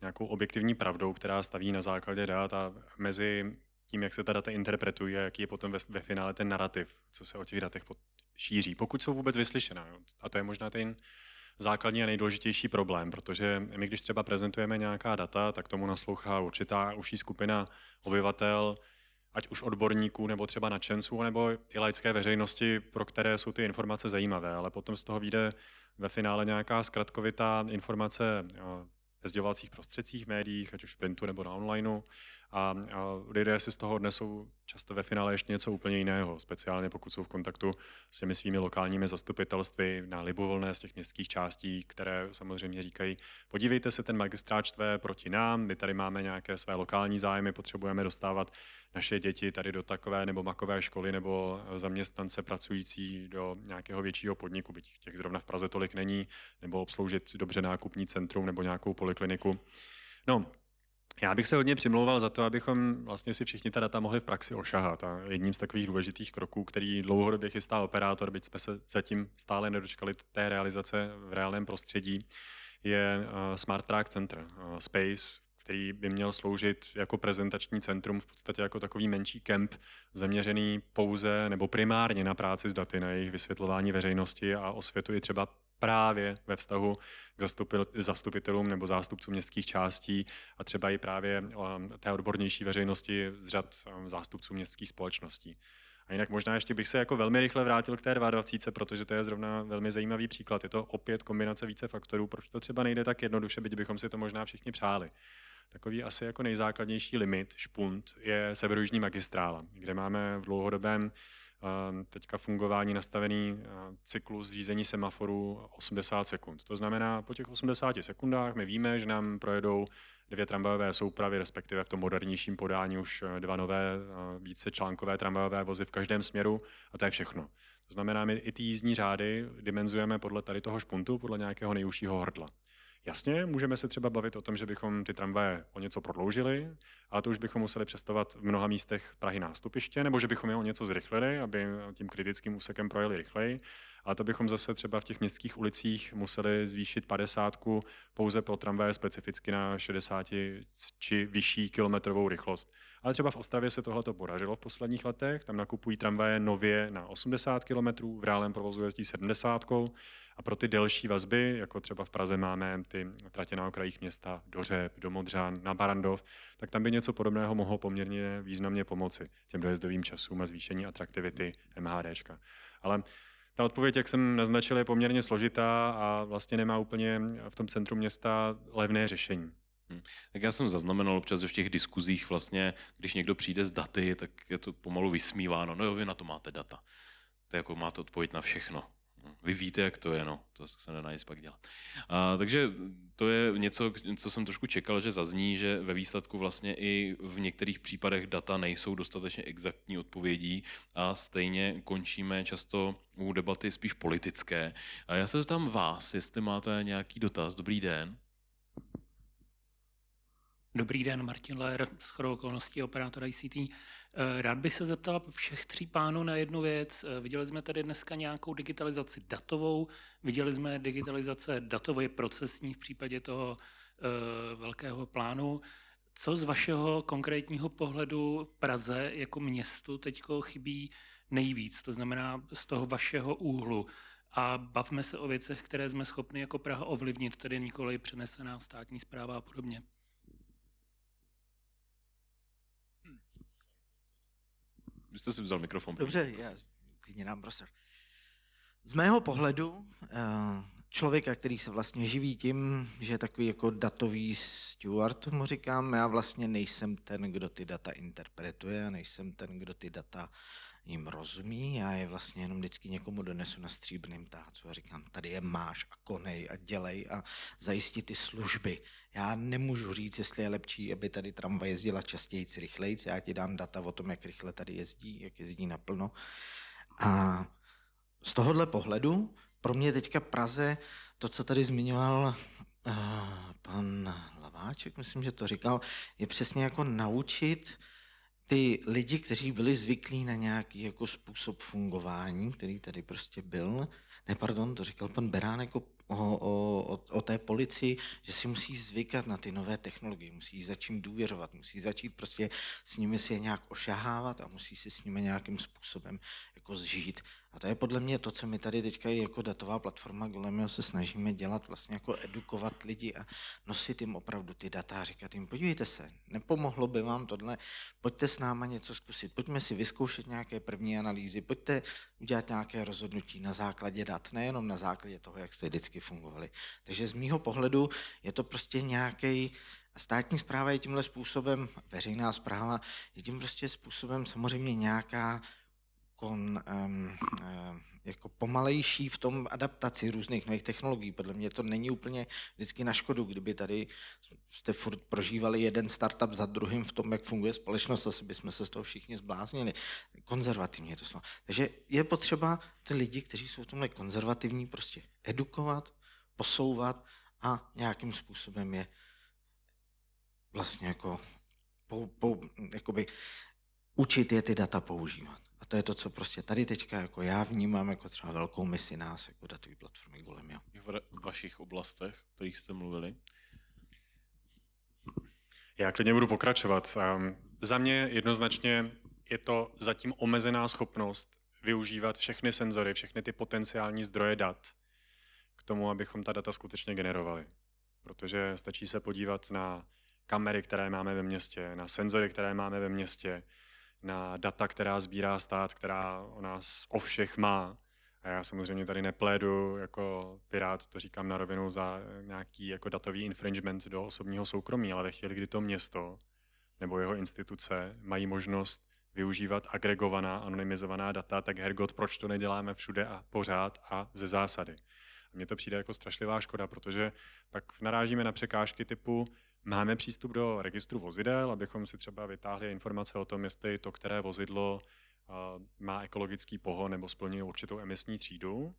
Speaker 3: nějakou objektivní pravdou, která staví na základě dat, a mezi tím, jak se ta data interpretují a jaký je potom ve finále ten narrativ, co se o těch datech šíří, pokud jsou vůbec vyslyšená. A to je možná ten základní a nejdůležitější problém, protože my, když třeba prezentujeme nějaká data, tak tomu naslouchá určitá užší skupina obyvatel, ať už odborníků, nebo třeba nadšenců, nebo i laické veřejnosti, pro které jsou ty informace zajímavé, ale potom z toho vyjde ve finále nějaká zkratkovitá informace ve sdělovacích prostředcích, v médiích, ať už v printu nebo na onlineu, a lidé si z toho odnesou často ve finále ještě něco úplně jiného, speciálně pokud jsou v kontaktu s těmi svými lokálními zastupitelstvy na libovolné z těch městských částí, které samozřejmě říkají, podívejte se, ten magistrát štve proti nám, my tady máme nějaké své lokální zájmy, potřebujeme dostávat naše děti tady do takové nebo makové školy nebo zaměstnance pracující do nějakého většího podniku, byť těch zrovna v Praze tolik není, nebo obsloužit dobře nákupní centrum nebo nějakou polikliniku. No, já bych se hodně přimlouval za to, abychom vlastně si všichni ta data mohli v praxi ošahat. A jedním z takových důležitých kroků, který dlouhodobě chystá operátor, byť jsme se zatím stále nedočkali té realizace v reálném prostředí, je Smart Track Center, Space, který by měl sloužit jako prezentační centrum, v podstatě jako takový menší kemp, zaměřený pouze nebo primárně na práci s daty, na jejich vysvětlování veřejnosti a osvětu i třeba právě ve vztahu k zastupitelům nebo zástupcům městských částí a třeba i právě té odbornější veřejnosti z řad zástupců městských společností. A jinak možná ještě bych se jako velmi rychle vrátil k té 22, protože to je zrovna velmi zajímavý příklad. Je to opět kombinace více faktorů, proč to třeba nejde tak jednoduše, byť bychom si to možná všichni přáli. Takový asi jako nejzákladnější limit, špunt, je severojižní magistrála, kde máme v dlouhodobém teďka fungování nastavený cyklus řízení semaforů 80 sekund. To znamená, po těch 80 sekundách my víme, že nám projedou 2 tramvajové soupravy, respektive v tom modernějším podání už 2 nové více článkové tramvajové vozy v každém směru a to je všechno. To znamená, my i ty jízdní řády dimenzujeme podle tady toho špuntu, podle nějakého nejužšího hrdla. Jasně, můžeme se třeba bavit o tom, že bychom ty tramvaje o něco prodloužili, ale to už bychom museli přestavovat v mnoha místech Prahy nástupiště, nebo že bychom je o něco zrychlili, aby tím kritickým úsekem projeli rychleji. A to bychom zase třeba v těch městských ulicích museli zvýšit 50 pouze pro tramvaje specificky na 60 či vyšší kilometrovou rychlost. Ale třeba v Ostravě se tohle podařilo v posledních letech, tam nakupují tramvaje nově na 80 km, v reálném provozu jezdí 70. A pro ty delší vazby, jako třeba v Praze máme ty tratě na okrajích města do Řep, do Modřan, na Barandov, tak tam by něco podobného mohlo poměrně významně pomoci těm dojezdovým časům a zvýšení atraktivity MHDčka. Ale ta odpověď, jak jsem naznačil, je poměrně složitá a vlastně nemá úplně v tom centru města levné řešení.
Speaker 1: Tak já jsem zaznamenal občas, že v těch diskuzích vlastně, když někdo přijde s daty, tak je to pomalu vysmíváno. No jo, vy na to máte data. To je jako máte odpověď na všechno. Vy víte, jak to je, no, to se nedá nic pak dělat. Takže to je něco, co jsem trošku čekal, že zazní, že ve výsledku vlastně i v některých případech data nejsou dostatečně exaktní odpovědí a stejně končíme často u debaty spíš politické. A já se zeptám vás, jestli máte nějaký dotaz. Dobrý den.
Speaker 5: Dobrý den, Martin Lér, shodou okolností operátor ICT. Rád bych se zeptal všech 3 pánů na jednu věc. Viděli jsme tady dneska nějakou digitalizaci datovou, viděli jsme digitalizace datové procesní v případě toho velkého plánu. Co z vašeho konkrétního pohledu Praze jako městu teďko chybí nejvíc, to znamená z toho vašeho úhlu? A bavme se o věcech, které jsme schopni jako Praha ovlivnit, tedy nikoli přenesená státní správa a podobně.
Speaker 1: Vy jste si vzal mikrofon.
Speaker 4: Dobře, já klidně dám prostor. Z mého pohledu člověka, který se vlastně živí tím, že je takový jako datový steward, tomu říkám, já vlastně nejsem ten, kdo ty data interpretuje, nejsem ten, kdo ty data jim rozumí, já je vlastně jenom vždycky někomu donesu na stříbrném tácu a říkám, tady je máš a konej a dělej a zajistí ty služby. Já nemůžu říct, jestli je lepší, aby tady tramvaj jezdila častěji, rychleji, já ti dám data o tom, jak rychle tady jezdí, jak jezdí naplno. A z tohohle pohledu pro mě teďka Praze, to, co tady zmiňoval pan Laváček, myslím, že to říkal, je přesně jako naučit ty lidi, kteří byli zvyklí na nějaký jako způsob fungování, který tady prostě byl, to říkal pan Beránek o té policii, že si musí zvykat na ty nové technologie, musí začít důvěřovat, musí začít prostě s nimi si je nějak ošahávat a musí si s nimi nějakým způsobem jako zžít. A to je podle mě to, co my tady teďka jako datová platforma Golemio se snažíme dělat, vlastně jako edukovat lidi a nosit jim opravdu ty data a říkat jim, podívejte se, nepomohlo by vám tohle, pojďte s náma něco zkusit, pojďme si vyzkoušet nějaké první analýzy, pojďte udělat nějaké rozhodnutí na základě dat, nejenom na základě toho, jak jste vždycky fungovali. Takže z mýho pohledu je to prostě nějaký státní správa je tímhle způsobem, veřejná správa je tím prostě způsobem samozřejmě nějaká jako pomalejší v tom adaptaci různých nových technologií. Podle mě to není úplně vždycky na škodu, kdyby tady jste furt prožívali jeden startup za druhým v tom, jak funguje společnost, asi bychom se z toho všichni zbláznili. Konzervativně to slovo. Takže je potřeba ty lidi, kteří jsou v tomhle konzervativní, prostě edukovat, posouvat a nějakým způsobem je vlastně jako jakoby učit je ty data používat. A to je to, co prostě tady teďka jako já vnímám jako třeba velkou misi nás, jako datové platformy Golemio.
Speaker 1: V vašich oblastech, o kterých jste mluvili?
Speaker 3: Já klidně budu pokračovat. Za mě jednoznačně je to zatím omezená schopnost využívat všechny senzory, všechny ty potenciální zdroje dat k tomu, abychom ta data skutečně generovali. Protože stačí se podívat na kamery, které máme ve městě, na senzory, které máme ve městě, na data, která sbírá stát, která o nás o všech má. A já samozřejmě tady neplédu jako pirát, to říkám na rovinu, za nějaký jako datový infringement do osobního soukromí, ale ve chvíli, kdy to město nebo jeho instituce mají možnost využívat agregovaná, anonymizovaná data, tak hergot, proč to neděláme všude a pořád a ze zásady. A mně to přijde jako strašlivá škoda, protože pak narážíme na překážky typu máme přístup do registru vozidel, abychom si třeba vytáhli informace o tom, jestli to, které vozidlo má ekologický pohon nebo splňuje určitou emisní třídu,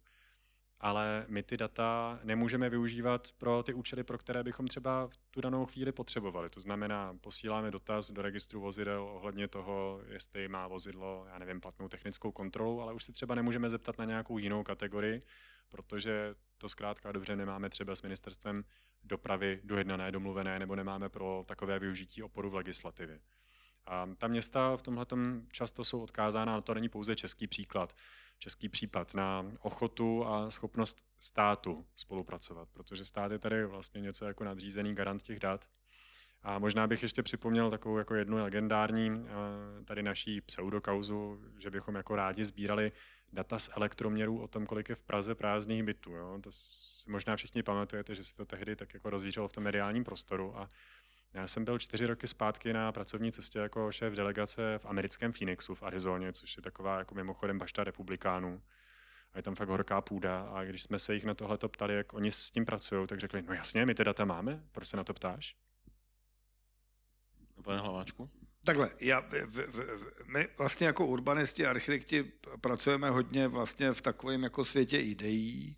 Speaker 3: ale my ty data nemůžeme využívat pro ty účely, pro které bychom třeba v tu danou chvíli potřebovali. To znamená, posíláme dotaz do registru vozidel ohledně toho, jestli má vozidlo, já nevím, platnou technickou kontrolu, ale už si třeba nemůžeme zeptat na nějakou jinou kategorii, protože to zkrátka dobře nemáme třeba s ministerstvem dopravy dojednané, domluvené, nebo nemáme pro takové využití oporu v legislativě. A ta města v tomhletom často jsou odkázána, a to není pouze český případ, na ochotu a schopnost státu spolupracovat, protože stát je tady vlastně něco jako nadřízený garant těch dat. A možná bych ještě připomněl takovou jako jednu legendární tady naší pseudokauzu, že bychom jako rádi sbírali data z elektroměrů o tom, kolik je v Praze prázdných bytů. Jo? To si možná všichni pamatujete, že se to tehdy tak jako rozvířilo v tom mediálním prostoru. A já jsem byl 4 roky zpátky na pracovní cestě jako šéf delegace v americkém Phoenixu v Arizoně, což je taková jako mimochodem bašta republikánů. A je tam fakt horká půda. A když jsme se jich na tohleto ptali, jak oni s tím pracují, tak řekli, no jasně, my ty data máme, proč se na to ptáš?
Speaker 1: Pane Hlaváčku?
Speaker 2: Takhle, my vlastně jako urbanisti, architekti pracujeme hodně vlastně v takovém jako světě ideí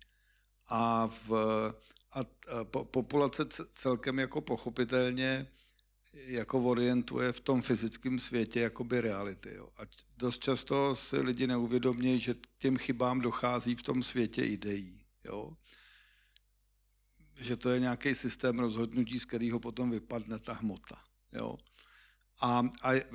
Speaker 2: a populace celkem jako pochopitelně jako orientuje v tom fyzickém světě jakoby reality. Jo. A dost často si lidi neuvědomí, že k těm chybám dochází v tom světě ideí. Jo. Že to je nějaký systém rozhodnutí, z kterého potom vypadne ta hmota. Jo. A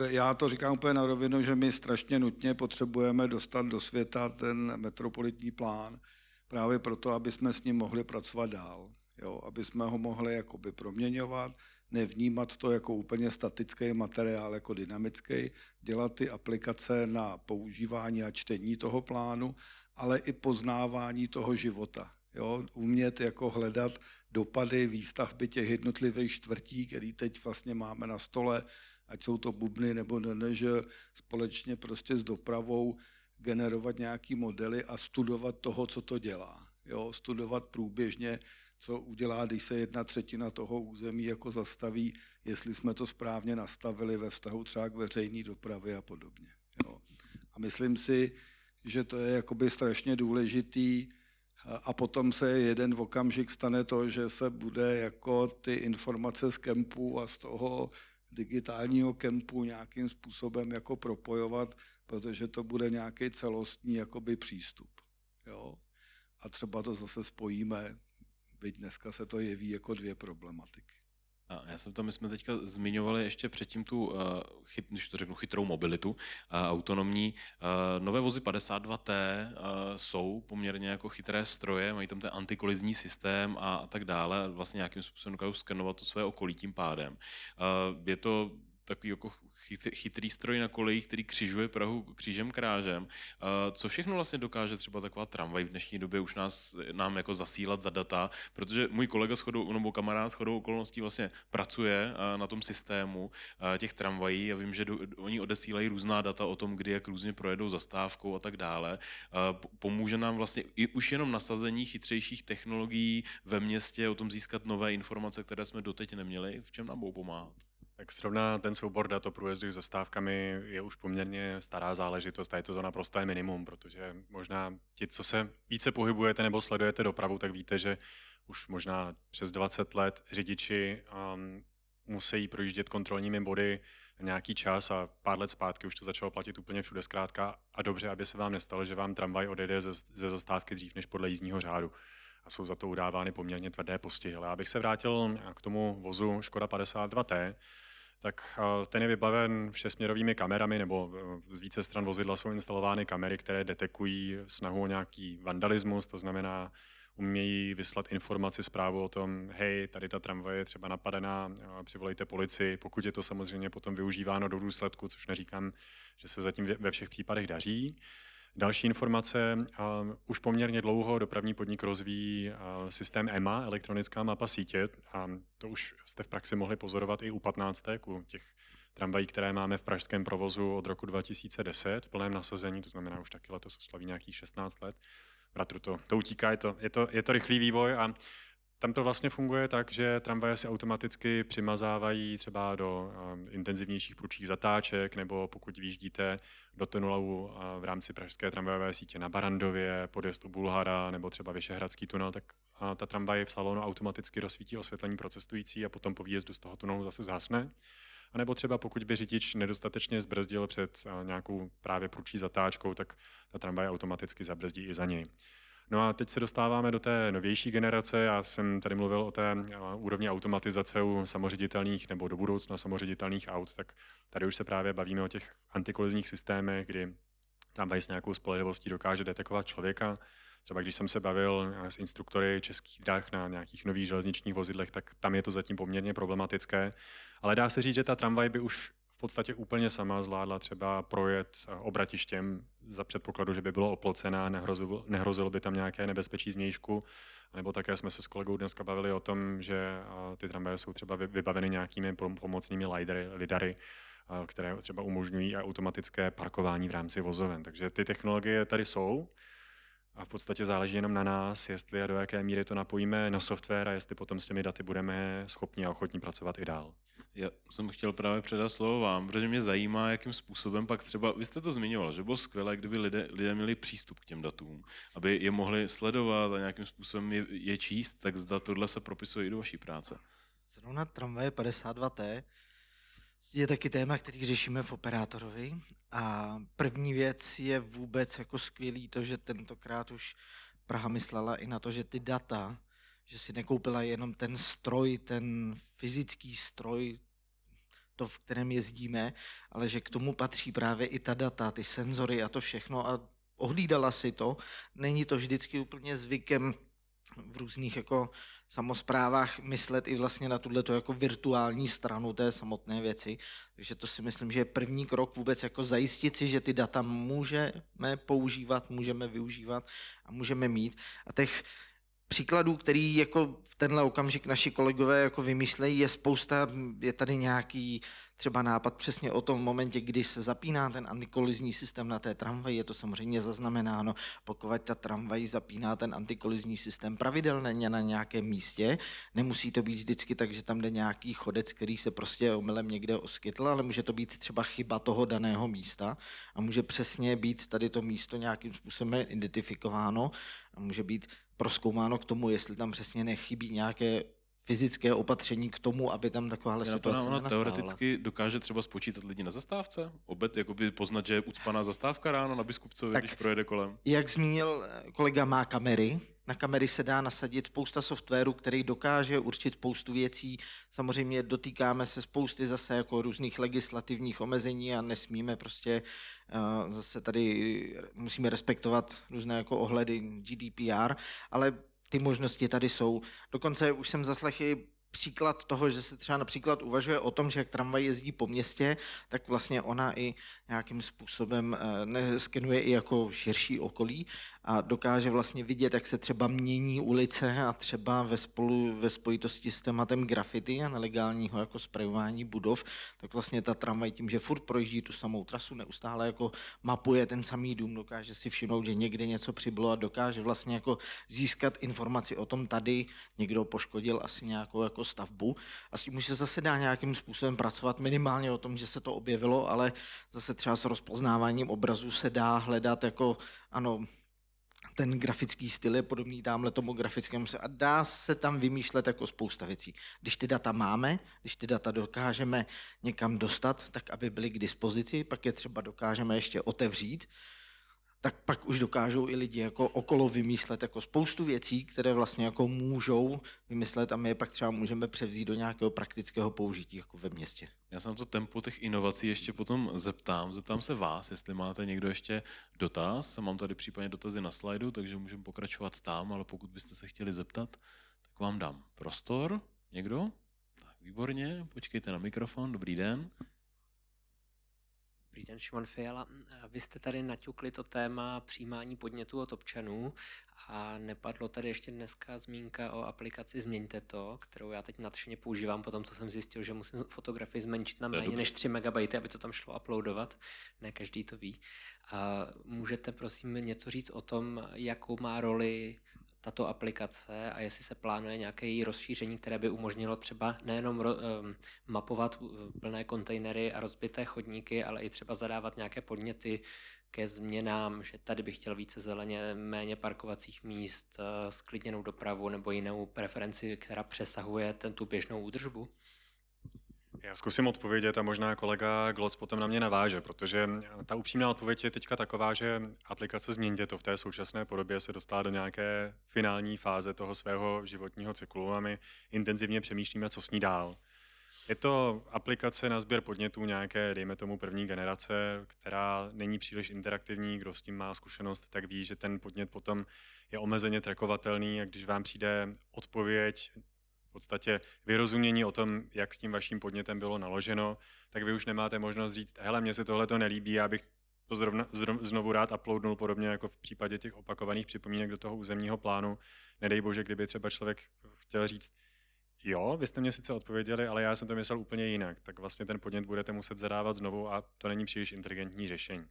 Speaker 2: já to říkám úplně na rovinu, že my strašně nutně potřebujeme dostat do světa ten metropolitní plán, právě proto, aby jsme s ním mohli pracovat dál. Jo, aby jsme ho mohli jakoby proměňovat, nevnímat to jako úplně statický materiál, jako dynamický, dělat ty aplikace na používání a čtení toho plánu, ale i poznávání toho života. Jo? Umět jako hledat dopady výstavby těch jednotlivých čtvrtí, který teď vlastně máme na stole, ať jsou to bubny nebo NNŽ, společně prostě s dopravou generovat nějaký modely a studovat toho, co to dělá. Jo? Studovat průběžně, co udělá, když se 1/3 toho území jako zastaví, jestli jsme to správně nastavili ve vztahu třeba k veřejné dopravě a podobně. Jo? A myslím si, že to je jakoby strašně důležitý a potom se jeden okamžik stane to, že se bude jako ty informace z kempu a z toho digitálního kempu nějakým způsobem jako propojovat, protože to bude nějaký celostní jakoby přístup. Jo? A třeba to zase spojíme, byť dneska se to jeví jako dvě problematiky.
Speaker 1: A my jsme teďka zmiňovali ještě předtím tu, když to řeknu, chytrou mobilitu, autonomní. Nové vozy 52T jsou poměrně jako chytré stroje, mají tam ten antikolizní systém a tak dále. Vlastně nějakým způsobem dokážou skenovat to své okolí tím pádem. Je to takový jako chytrý stroj na kolejích, který křižuje Prahu křížem krážem. Co všechno vlastně dokáže třeba taková tramvaj v dnešní době už nám jako zasílat za data, protože můj kolega nebo kamarád shodou okolností vlastně pracuje na tom systému těch tramvají a vím, že oni odesílají různá data o tom, kdy jak různě projedou zastávkou a tak dále. Pomůže nám vlastně i už jenom nasazení chytřejších technologií ve městě o tom získat nové informace, které jsme doteď neměli. V čem nám budou pomáhat?
Speaker 3: Tak zrovna ten soubor dat o průjezdech zastávkami je už poměrně stará záležitost a je to naprosté minimum, protože možná ti, co se více pohybujete nebo sledujete dopravu, tak víte, že už možná přes 20 let řidiči musí projíždět kontrolními body nějaký čas a pár let zpátky už to začalo platit úplně všude zkrátka a dobře, aby se vám nestalo, že vám tramvaj odejde ze zastávky dřív než podle jízdního řádu. A jsou za to udávány poměrně tvrdé postihy. Ale abych se vrátil k tomu vozu Škoda 52T, tak ten je vybaven všesměrovými kamerami, nebo z více stran vozidla jsou instalovány kamery, které detekují snahu o nějaký vandalismus, to znamená, umějí vyslat informaci, zprávu o tom, hej, tady ta tramvaj je třeba napadená, přivolejte policii, pokud je to samozřejmě potom využíváno do důsledku, což neříkám, že se zatím ve všech případech daří. Další informace, už poměrně dlouho dopravní podnik rozvíjí systém EMA, elektronická mapa sítě, a to už jste v praxi mohli pozorovat i u 15, u těch tramvají, které máme v pražském provozu od roku 2010 v plném nasazení, to znamená už taky letos slaví nějakých 16 let. Bratru, to utíká, je to rychlý vývoj a tam to vlastně funguje tak, že tramvaje se automaticky přimazávají třeba do intenzivnějších prudších zatáček, nebo pokud vyjíždíte do tunelu v rámci pražské tramvajové sítě na Barandově, podjezd u Bulhara, nebo třeba Vyšehradský tunel, tak ta tramvaj v salonu automaticky rozsvítí osvětlení pro cestující a potom po výjezdu z toho tunelu zase zhasne. A nebo třeba pokud by řidič nedostatečně zbrzdil před nějakou právě prudší zatáčkou, tak ta tramvaj automaticky zabrzdí i za něj. No a teď se dostáváme do té novější generace. Já jsem tady mluvil o té úrovni automatizace u samoředitelných nebo do budoucna samoředitelných aut, tak tady už se právě bavíme o těch antikolizních systémech, kdy tramvaj s nějakou spolehlivostí dokáže detekovat člověka. Třeba když jsem se bavil s instruktory Českých drah na nějakých nových železničních vozidlech, tak tam je to zatím poměrně problematické. Ale dá se říct, že ta tramvaj by už v podstatě úplně sama zvládla třeba projet obratištěm za předpokladu, že by bylo oplocená, nehrozilo by tam nějaké nebezpečí zvnějšku. Nebo také jsme se s kolegou dneska bavili o tom, že ty tramvaje jsou třeba vybaveny nějakými pomocnými lidary, které třeba umožňují automatické parkování v rámci vozoven. Takže ty technologie tady jsou. A v podstatě záleží jenom na nás, jestli a do jaké míry to napojíme na software a jestli potom s těmi daty budeme schopni a ochotní pracovat i dál.
Speaker 1: Já jsem chtěl právě předat slovo vám, protože mě zajímá, jakým způsobem pak třeba, vy jste to zmiňoval, že bylo skvělé, kdyby lidé měli přístup k těm datům, aby je mohli sledovat a nějakým způsobem je číst, tak zda tohle se propisuje i do vaší práce.
Speaker 4: Zrovna tramvaje 52T je taky téma, který řešíme v operátorovi. A první věc je vůbec jako skvělý to, že tentokrát už Praha myslela i na to, že ty data, že si nekoupila jenom ten stroj, ten fyzický stroj, to, v kterém jezdíme, ale že k tomu patří právě i ta data, ty senzory a to všechno a ohlídala si to. Není to vždycky úplně zvykem v různých jako samosprávách myslet i vlastně na tuto jako virtuální stranu té samotné věci. Takže to si myslím, že je první krok vůbec jako zajistit si, že ty data můžeme používat, můžeme využívat a můžeme mít. A těch příkladů, který jako v tenhle okamžik naši kolegové jako vymýšlejí, je spousta. Je tady nějaký třeba nápad přesně o tom momentě, kdy se zapíná ten antikolizní systém na té tramvaji, je to samozřejmě zaznamenáno, pokud ta tramvaj zapíná ten antikolizní systém pravidelně na nějakém místě, nemusí to být vždycky tak, že tam jde nějaký chodec, který se prostě omylem někde oskytl, ale může to být třeba chyba toho daného místa a může přesně být tady to místo nějakým způsobem identifikováno a může být prozkoumáno k tomu, jestli tam přesně nechybí nějaké fyzické opatření k tomu, aby tam takováhle situace
Speaker 1: Ona
Speaker 4: nenastávala.
Speaker 1: teoreticky dokáže třeba spočítat lidi na zastávce? Obed jakoby poznat, že je ucpaná zastávka ráno na Biskupcovi,
Speaker 4: Tak.
Speaker 1: když projede kolem?
Speaker 4: Jak zmínil kolega, má kamery. Na kamery se dá nasadit spousta softwaru, který dokáže určit spoustu věcí. Samozřejmě dotýkáme se spousty zase jako různých legislativních omezení a nesmíme prostě zase tady musíme respektovat různé jako ohledy GDPR, ale ty možnosti tady jsou. Dokonce už jsem zaslechl i příklad toho, že se třeba například uvažuje o tom, že jak tramvaj jezdí po městě, tak vlastně ona i nějakým způsobem skenuje i jako širší okolí a dokáže vlastně vidět, jak se třeba mění ulice a třeba ve spojitosti s tématem graffiti a nelegálního jako sprejování budov, tak vlastně ta tramvaj tím, že furt projíždí tu samou trasu, neustále jako mapuje ten samý dům, dokáže si všimnout, že někde něco přibylo a dokáže vlastně jako získat informaci o tom, tady někdo poškodil asi nějakou jako stavbu a s tím už se zase dá nějakým způsobem pracovat, minimálně o tom, že se to objevilo, ale zase třeba s rozpoznáváním obrazů se dá hledat jako, ano, ten grafický styl je podobný tamhle tomu grafickému a dá se tam vymýšlet jako spousta věcí. Když ty data máme, když ty data dokážeme někam dostat, tak aby byly k dispozici, pak je třeba dokážeme ještě otevřít, tak pak už dokážou i lidi jako okolo vymýšlet jako spoustu věcí, které vlastně jako můžou vymyslet a my je pak třeba můžeme převzít do nějakého praktického použití jako ve městě.
Speaker 1: Já se na to tempo těch inovací ještě potom zeptám. Zeptám se vás, jestli máte někdo ještě dotaz. Mám tady případně dotazy na slajdu, takže můžeme pokračovat tam, ale pokud byste se chtěli zeptat, tak vám dám prostor. Někdo? Tak, výborně, počkejte na mikrofon, dobrý den.
Speaker 6: Dobrý den, Šimon Fiala. Vy jste tady naťukli to téma přijímání podnětů od občanů a nepadlo tady ještě dneska zmínka o aplikaci Změňte to, kterou já teď nadšeně používám po tom, co jsem zjistil, že musím fotografii zmenšit na méně než 3 MB, aby to tam šlo uploadovat. Ne každý to ví. A můžete prosím něco říct o tom, jakou má roli tato aplikace a jestli se plánuje nějaké její rozšíření, které by umožnilo třeba nejenom mapovat plné kontejnery a rozbité chodníky, ale i třeba zadávat nějaké podněty ke změnám, že tady bych chtěl více zeleně, méně parkovacích míst, sklidněnou dopravu nebo jinou preferenci, která přesahuje tu běžnou údržbu?
Speaker 3: Já zkusím odpovědět a možná kolega Gloc potom na mě naváže, protože ta upřímná odpověď je teďka taková, že aplikace Změňte to v té současné podobě se dostala do nějaké finální fáze toho svého životního cyklu a my intenzivně přemýšlíme, co s ní dál. Je to aplikace na sběr podnětů nějaké, dejme tomu, první generace, která není příliš interaktivní. Kdo s tím má zkušenost, tak ví, že ten podnět potom je omezeně trackovatelný a když vám přijde odpověď, v podstatě vyrozumění o tom, jak s tím vaším podnětem bylo naloženo, tak vy už nemáte možnost říct, hele, mně se tohle to nelíbí, já bych to znovu rád uploadnul, podobně jako v případě těch opakovaných připomínek do toho územního plánu. Nedej bože, kdyby třeba člověk chtěl říct, jo, vy jste mě sice odpověděli, ale já jsem to myslel úplně jinak, tak vlastně ten podnět budete muset zadávat znovu a to není příliš inteligentní řešení.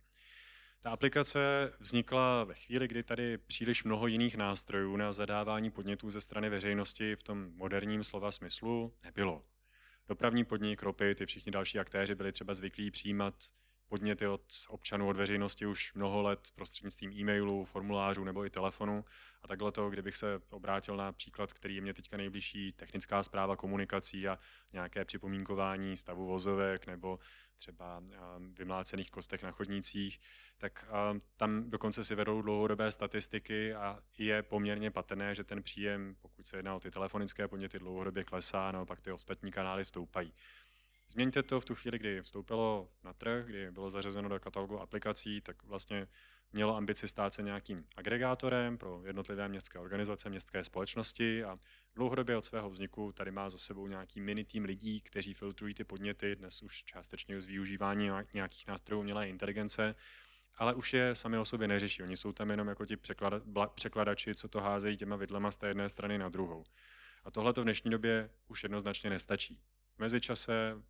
Speaker 3: Ta aplikace vznikla ve chvíli, kdy tady příliš mnoho jiných nástrojů na zadávání podnětů ze strany veřejnosti v tom moderním slova smyslu nebylo. Dopravní podnik, ROPy, ty všichni další aktéři byli třeba zvyklí přijímat podněty od občanů, od veřejnosti už mnoho let prostřednictvím e-mailů, formulářů nebo i telefonu. A takhle to, kdybych se obrátil na příklad, který je mě teďka nejbližší, technická správa komunikací a nějaké připomínkování stavu vozovek nebo třeba vymlácených kostech na chodnících, tak tam dokonce si vedou dlouhodobé statistiky a je poměrně patrné, že ten příjem, pokud se jedná o ty telefonické podněty, dlouhodobě klesá, naopak ty ostatní kanály stoupají. Změňte to v tu chvíli, kdy vstoupilo na trh, kdy bylo zařazeno do katalogu aplikací, tak vlastně mělo ambici stát se nějakým agregátorem pro jednotlivé městské organizace, městské společnosti a dlouhodobě od svého vzniku tady má za sebou nějaký mini tým lidí, kteří filtrují ty podněty, dnes už částečně z využívání nějakých nástrojů umělé inteligence, ale už je sami o sobě neřeší. Oni jsou tam jenom jako ti překladači, co to házejí těma vidlema z té jedné strany na druhou. A tohle to v dnešní době už jednoznačně nestačí. V mezičase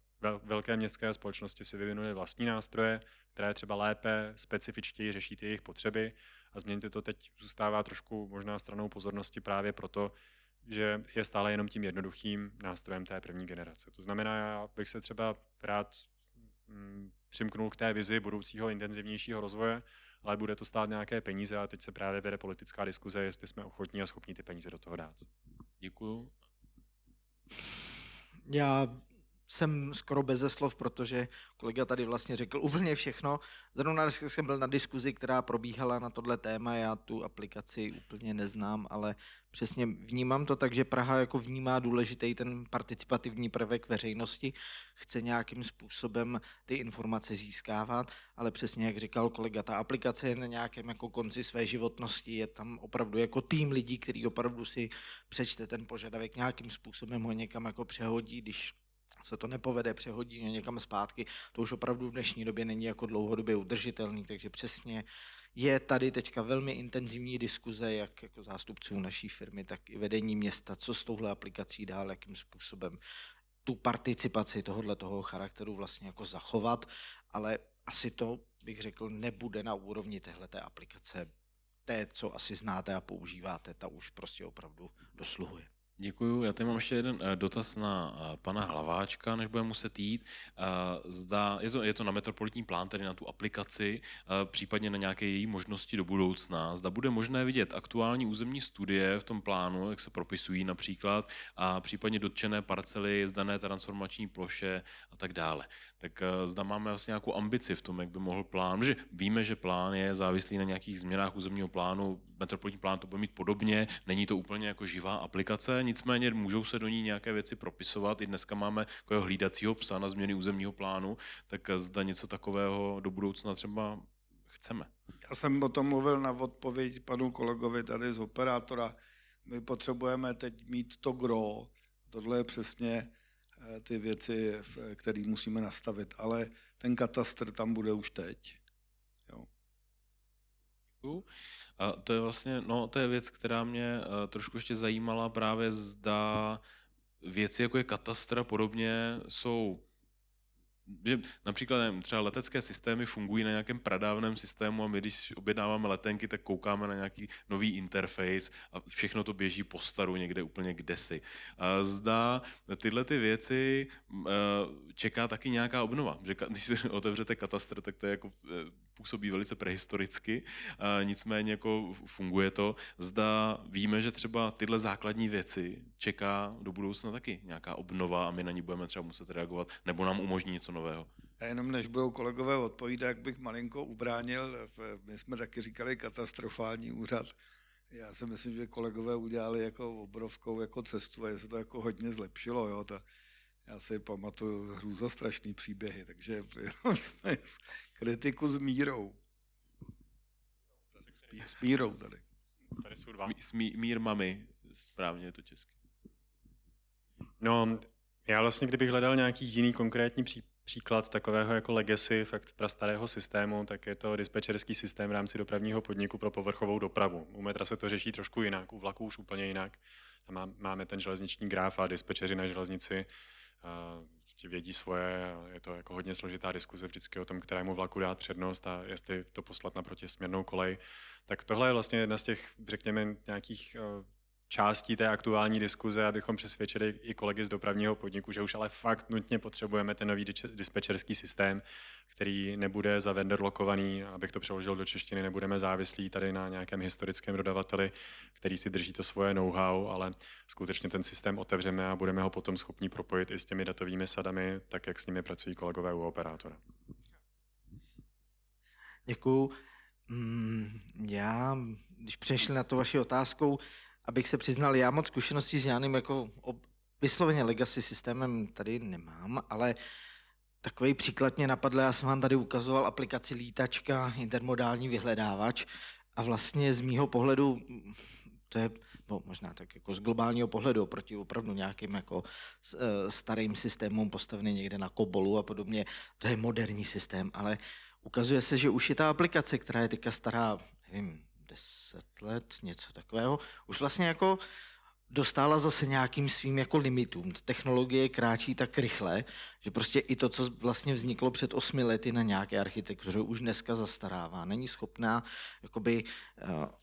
Speaker 3: velké městské společnosti si vyvinuly vlastní nástroje, které třeba lépe, specifičtěji řeší ty jejich potřeby a změnit to teď zůstává trošku možná stranou pozornosti právě proto, že je stále jenom tím jednoduchým nástrojem té první generace. To znamená, já bych se třeba rád přimknul k té vizi budoucího intenzivnějšího rozvoje, ale bude to stát nějaké peníze a teď se právě vede politická diskuze, jestli jsme ochotní a schopní ty peníze do toho dát.
Speaker 1: Děkuju.
Speaker 4: Já jsem skoro beze slov, protože kolega tady vlastně řekl úplně všechno. Zrovna dneska jsem byl na diskuzi, která probíhala na tohle téma, já tu aplikaci úplně neznám, ale přesně vnímám to tak, že Praha jako vnímá důležitý ten participativní prvek veřejnosti, chce nějakým způsobem ty informace získávat, ale přesně jak říkal kolega, ta aplikace je na nějakém jako konci své životnosti, je tam opravdu jako tým lidí, který opravdu si přečte ten požadavek, nějakým způsobem ho někam jako přehodí, když se to nepovede, přehodí někam zpátky, to už opravdu v dnešní době není jako dlouhodobě udržitelný, takže přesně je tady teďka velmi intenzivní diskuze, jak jako zástupců naší firmy, tak i vedení města, co s touhle aplikací dál, jakým způsobem tu participaci tohoto charakteru vlastně jako zachovat, ale asi to, bych řekl, nebude na úrovni téhleté aplikace. Té, co asi znáte a používáte, ta už prostě opravdu dosluhuje.
Speaker 1: Děkuju. Já tady mám ještě jeden dotaz na pana Hlaváčka, než budeme muset jít. Zda, je to na metropolitní plán, tedy na tu aplikaci, případně na nějaké její možnosti do budoucna. Zda bude možné vidět aktuální územní studie v tom plánu, jak se propisují například, a případně dotčené parcely z dané transformační ploše a tak dále. Tak zda máme vlastně nějakou ambici v tom, jak by mohl plán, že víme, že plán je závislý na nějakých změnách územního plánu, metropolitní plán to bude mít podobně, není to úplně jako živá aplikace, nicméně můžou se do ní nějaké věci propisovat. I dneska máme jako hlídacího psa na změny územního plánu, tak zda něco takového do budoucna třeba chceme.
Speaker 2: Já jsem o tom mluvil na odpověď panu kolegovi tady z operátora. My potřebujeme teď mít to gro. Tohle je přesně ty věci, které musíme nastavit, ale ten katastr tam bude už teď. Jo.
Speaker 1: A to je vlastně, to je věc, která mě trošku ještě zajímala, právě zda věci jako je katastr a podobně jsou, že například nevím, třeba letecké systémy fungují na nějakém pradávném systému a my, když objednáváme letenky, tak koukáme na nějaký nový interface a všechno to běží po staru někde úplně kdesi. A zda tyhle ty věci čeká taky nějaká obnova. Že když si otevřete katastr, tak to je jako, působí velice prehistoricky, nicméně jako funguje to. Zda víme, že třeba tyhle základní věci čeká do budoucna taky nějaká obnova a my na ní budeme třeba muset reagovat, nebo nám umožní něco nového.
Speaker 2: A jenom než budou kolegové odpovídat, jak bych malinko ubránil, my jsme taky říkali katastrofální úřad. Já si myslím, že kolegové udělali jako obrovskou jako cestu a se to jako hodně zlepšilo. Jo? Já si pamatuju hrůzostrašný příběhy, takže jsme kritiku s mírou. S mírou tady.
Speaker 3: Tady jsou dva.
Speaker 1: Mír mami, správně je to česky.
Speaker 3: No, já vlastně, kdybych hledal nějaký jiný konkrétní příklad takového jako legacy, fakt prastarého systému, tak je to dispečerský systém v rámci dopravního podniku pro povrchovou dopravu. U metra se to řeší trošku jinak, u vlaků už úplně jinak. Tam máme ten železniční graf a dispečeři na železnici vědí svoje, je to jako hodně složitá diskuze vždycky o tom, kterému vlaku dát přednost a jestli to poslat na protisměrnou kolej. Tak tohle je vlastně jedna z těch, řekněme, nějakých částí té aktuální diskuze, abychom přesvědčili i kolegy z dopravního podniku, že už ale fakt nutně potřebujeme ten nový dispečerský systém, který nebude za vendor lokovaný, abych to přeložil do češtiny, nebudeme závislí tady na nějakém historickém dodavateli, který si drží to svoje know-how, ale skutečně ten systém otevřeme a budeme ho potom schopni propojit i s těmi datovými sadami, tak jak s nimi pracují kolegové u operátora.
Speaker 4: Děkuju. Já, když přešli na to vaši otázkou, abych se přiznal, já moc zkušeností s žádným jako vysloveně legacy systémem tady nemám, ale Takový příklad mě napadl, já jsem vám tady ukazoval aplikaci Lítačka, intermodální vyhledávač a vlastně z mýho pohledu, to je možná tak jako z globálního pohledu oproti opravdu nějakým jako starým systémům postavený někde na Kobolu a podobně, to je moderní systém, ale ukazuje se, že už je ta aplikace, která je teďka stará, nevím, 10 let, něco takového, už vlastně jako dostala zase nějakým svým jako limitům. Technologie kráčí tak rychle, že prostě i to, co vlastně vzniklo před 8 lety na nějaké architektuře, už dneska zastarává. Není schopná jakoby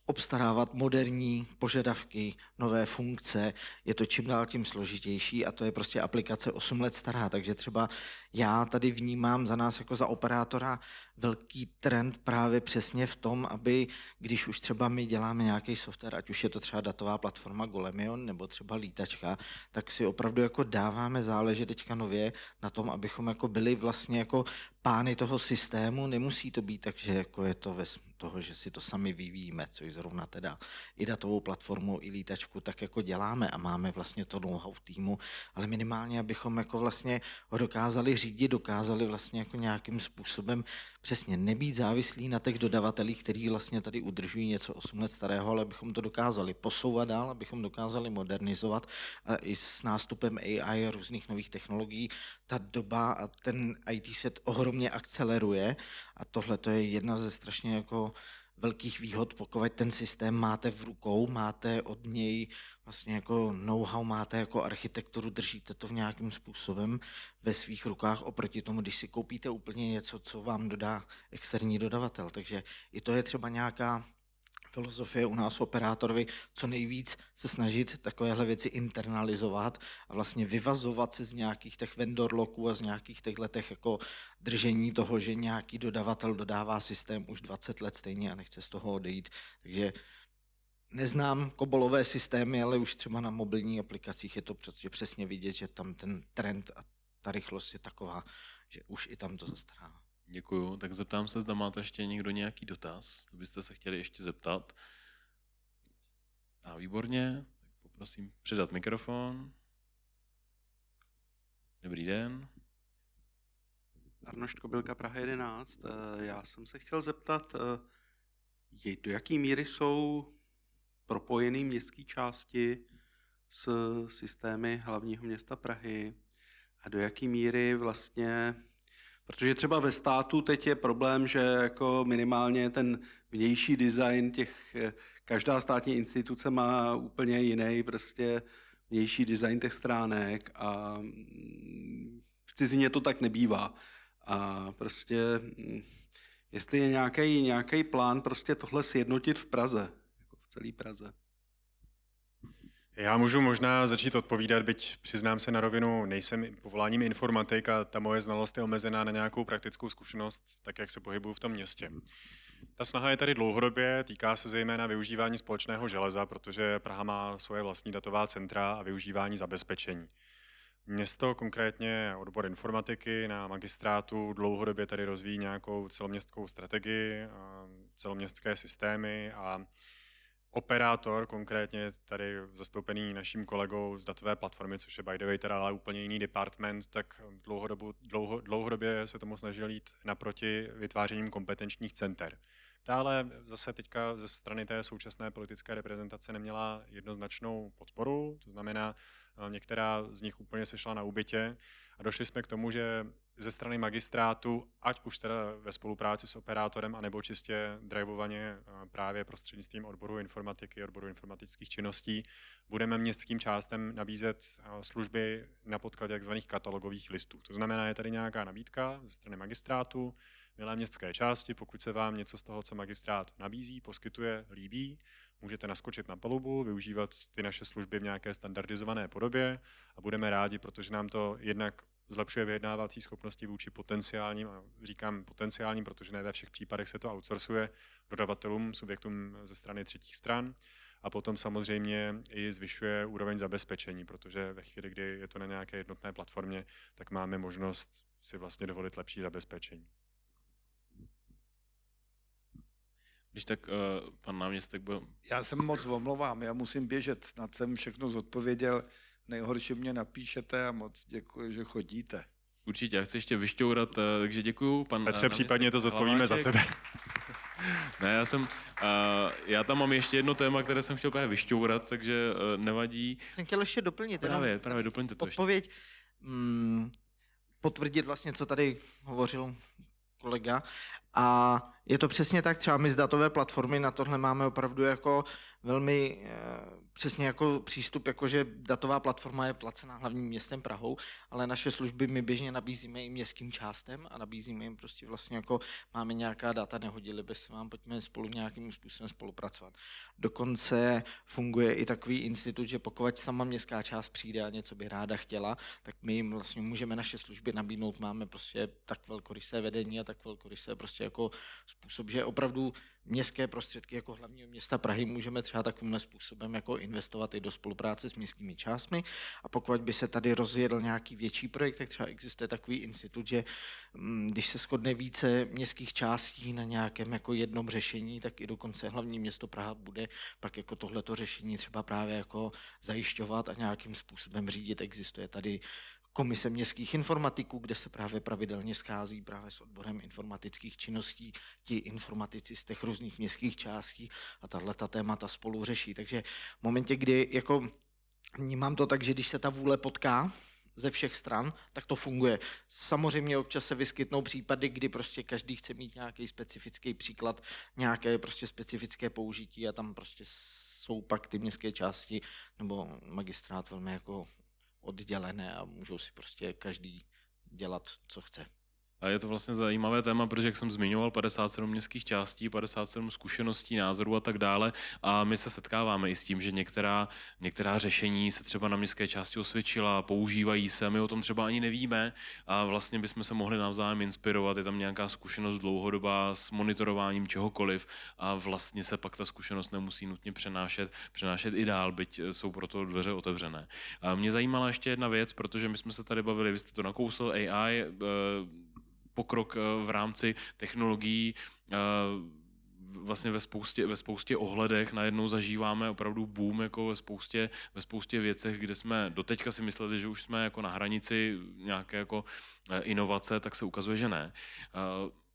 Speaker 4: obstarávat moderní požadavky, nové funkce. Je to čím dál tím složitější a to je prostě aplikace 8 let stará. Takže třeba já tady vnímám za nás jako za operátora velký trend právě přesně v tom, aby když už třeba my děláme nějaký software, ať už je to třeba datová platforma Golemion nebo třeba Lítačka, tak si opravdu jako dáváme záležet teďka nově na tom, abychom jako byli vlastně jako pány toho systému. Nemusí to být tak, že jako je to toho, že si to sami vyvíjíme, což zrovna teda i datovou platformu, i Lítačku tak jako děláme a máme vlastně to know-how v týmu, ale minimálně, abychom jako vlastně ho dokázali řídit, dokázali vlastně jako nějakým způsobem přesně nebýt závislí na těch dodavatelích, kteří vlastně tady udržují něco 8 let starého, ale abychom to dokázali posouvat dál, abychom dokázali modernizovat a i s nástupem AI a různých nových technologií ta doba a ten IT svět ohromně akceleruje a tohle to je jedna ze strašně jako velkých výhod, pokud ten systém máte v rukou, máte od něj vlastně jako know-how, máte jako architekturu, držíte to v nějakým způsobem ve svých rukách oproti tomu, když si koupíte úplně něco, co vám dodá externí dodavatel. Takže i to je třeba nějaká filozofie u nás operátorovi, co nejvíc se snažit takovéhle věci internalizovat a vlastně vyvazovat se z nějakých těch vendor locků a z nějakých těchto jako držení toho, že nějaký dodavatel dodává systém už 20 let stejně a nechce z toho odejít. Takže neznám kobolové systémy, ale už třeba na mobilních aplikacích je to přesně vidět, že tam ten trend a ta rychlost je taková, že už i tam to zastarává.
Speaker 1: Děkuju. Tak zeptám se, zda máte ještě někdo nějaký dotaz, co byste se chtěli ještě zeptat. A výborně, tak poprosím předat mikrofon. Dobrý den.
Speaker 7: Arnošt Kobylka, Praha 11. Já jsem se chtěl zeptat, do jaké míry jsou propojené městské části s systémy hlavního města Prahy a do jaké míry vlastně, protože třeba ve státu teď je problém, že jako minimálně ten vnější design každá státní instituce má úplně jiný prostě vnější design těch stránek a v cizině to tak nebývá. A prostě, jestli je nějaký plán prostě tohle sjednotit v Praze, jako v celé Praze.
Speaker 3: Já můžu možná začít odpovídat, byť přiznám se na rovinu, nejsem povoláním informatik a ta moje znalost je omezená na nějakou praktickou zkušenost, tak jak se pohybuju v tom městě. Ta snaha je tady dlouhodobě, týká se zejména využívání společného železa, protože Praha má svoje vlastní datová centra a využívání zabezpečení. Město, konkrétně odbor informatiky na magistrátu, dlouhodobě tady rozvíjí nějakou celoměstskou strategii, celoměstské systémy a operátor, konkrétně tady zastoupený naším kolegou z datové platformy, což je by the way teda ale úplně jiný department, tak dlouhodobě se tomu snažil jít naproti vytvářením kompetenčních center. Dále zase teďka ze strany té současné politické reprezentace neměla jednoznačnou podporu, to znamená, některá z nich úplně sešla na úbytě a došli jsme k tomu, že ze strany magistrátu, ať už teda ve spolupráci s operátorem, anebo čistě drivovaně právě prostřednictvím odboru informatiky, odboru informatických činností, budeme městským částem nabízet služby na podkladě tzv. Katalogových listů. To znamená, je tady nějaká nabídka ze strany magistrátu, milé městské části, pokud se vám něco z toho, co magistrát nabízí, poskytuje, líbí, můžete naskočit na palubu, využívat ty naše služby v nějaké standardizované podobě a budeme rádi, protože nám to jednak zlepšuje vyjednávací schopnosti vůči potenciálním, a říkám potenciálním, protože ne ve všech případech se to outsourcuje dodavatelům, subjektům ze strany třetích stran a potom samozřejmě i zvyšuje úroveň zabezpečení, protože ve chvíli, kdy je to na nějaké jednotné platformě, tak máme možnost si vlastně dovolit lepší zabezpečení.
Speaker 1: Když tak pan náměstek byl...
Speaker 2: Já se moc omlouvám, já musím běžet, snad jsem všechno zodpověděl. Nejhorší mě napíšete a moc děkuji, že chodíte.
Speaker 1: Určitě, já chci ještě vyšťourat, takže děkuju. Pan,
Speaker 3: Petře, případně to
Speaker 1: náměstek
Speaker 3: zodpovíme za
Speaker 1: Hlaváček.
Speaker 3: tebe.
Speaker 1: Ne, já tam mám ještě jedno téma, které jsem chtěl právě vyšťourat, takže nevadí.
Speaker 4: Jsem chtěl ještě doplnit. jenom
Speaker 1: Právě doplňte to ještě.
Speaker 4: odpověď, potvrdit vlastně, co tady hovořil kolega. A je to přesně tak, třeba my z datové platformy na tohle máme opravdu jako velmi přesně jako přístup, jakože datová platforma je placená hlavním městem Prahou, ale naše služby my běžně nabízíme i městským částem a nabízíme jim prostě vlastně jako máme nějaká data, nehodili by se vám, pojďme spolu nějakým způsobem spolupracovat. Dokonce funguje i takový institut, že pokud sama městská část přijde a něco by ráda chtěla, tak my jim vlastně můžeme naše služby nabídnout, máme prostě tak velkorysé vedení a tak velkorysé prostě jako způsob, že opravdu městské prostředky jako hlavního města Prahy můžeme třeba takovým způsobem jako investovat i do spolupráce s městskými částmi a pokud by se tady rozjedl nějaký větší projekt, tak třeba existuje takový institut, že když se shodne více městských částí na nějakém jako jednom řešení, tak i dokonce hlavní město Praha bude pak jako tohleto řešení třeba právě jako zajišťovat a nějakým způsobem řídit. Existuje tady Komise městských informatiků, kde se právě pravidelně schází právě s odborem informatických činností ti informatici z těch různých městských částí a tato témata spolu řeší. Takže v momentě, kdy jako vnímám to tak, že když se ta vůle potká ze všech stran, tak to funguje. Samozřejmě občas se vyskytnou případy, kdy prostě každý chce mít nějaký specifický příklad, nějaké prostě specifické použití a tam prostě jsou pak ty městské části nebo magistrát velmi jako oddělené a můžou si prostě každý dělat, co chce.
Speaker 1: A je to vlastně zajímavé téma, protože jak jsem zmiňoval, 57 městských částí, 57 zkušeností, názorů a tak dále. A my se setkáváme i s tím, že některá řešení se třeba na městské části osvědčila, používají se, my o tom třeba ani nevíme a vlastně bychom se mohli navzájem inspirovat. Je tam nějaká zkušenost dlouhodobá s monitorováním čehokoliv a vlastně se pak ta zkušenost nemusí nutně přenášet i dál, byť jsou proto dveře otevřené. A mě zajímala ještě jedna věc, protože my jsme se tady bavili, vy jste to nakousl, AI, pokrok v rámci technologií, vlastně ve spoustě ohledech najednou zažíváme opravdu boom jako ve spoustě věcech, kde jsme doteďka si mysleli, že už jsme jako na hranici nějaké jako inovace, tak se ukazuje, že ne.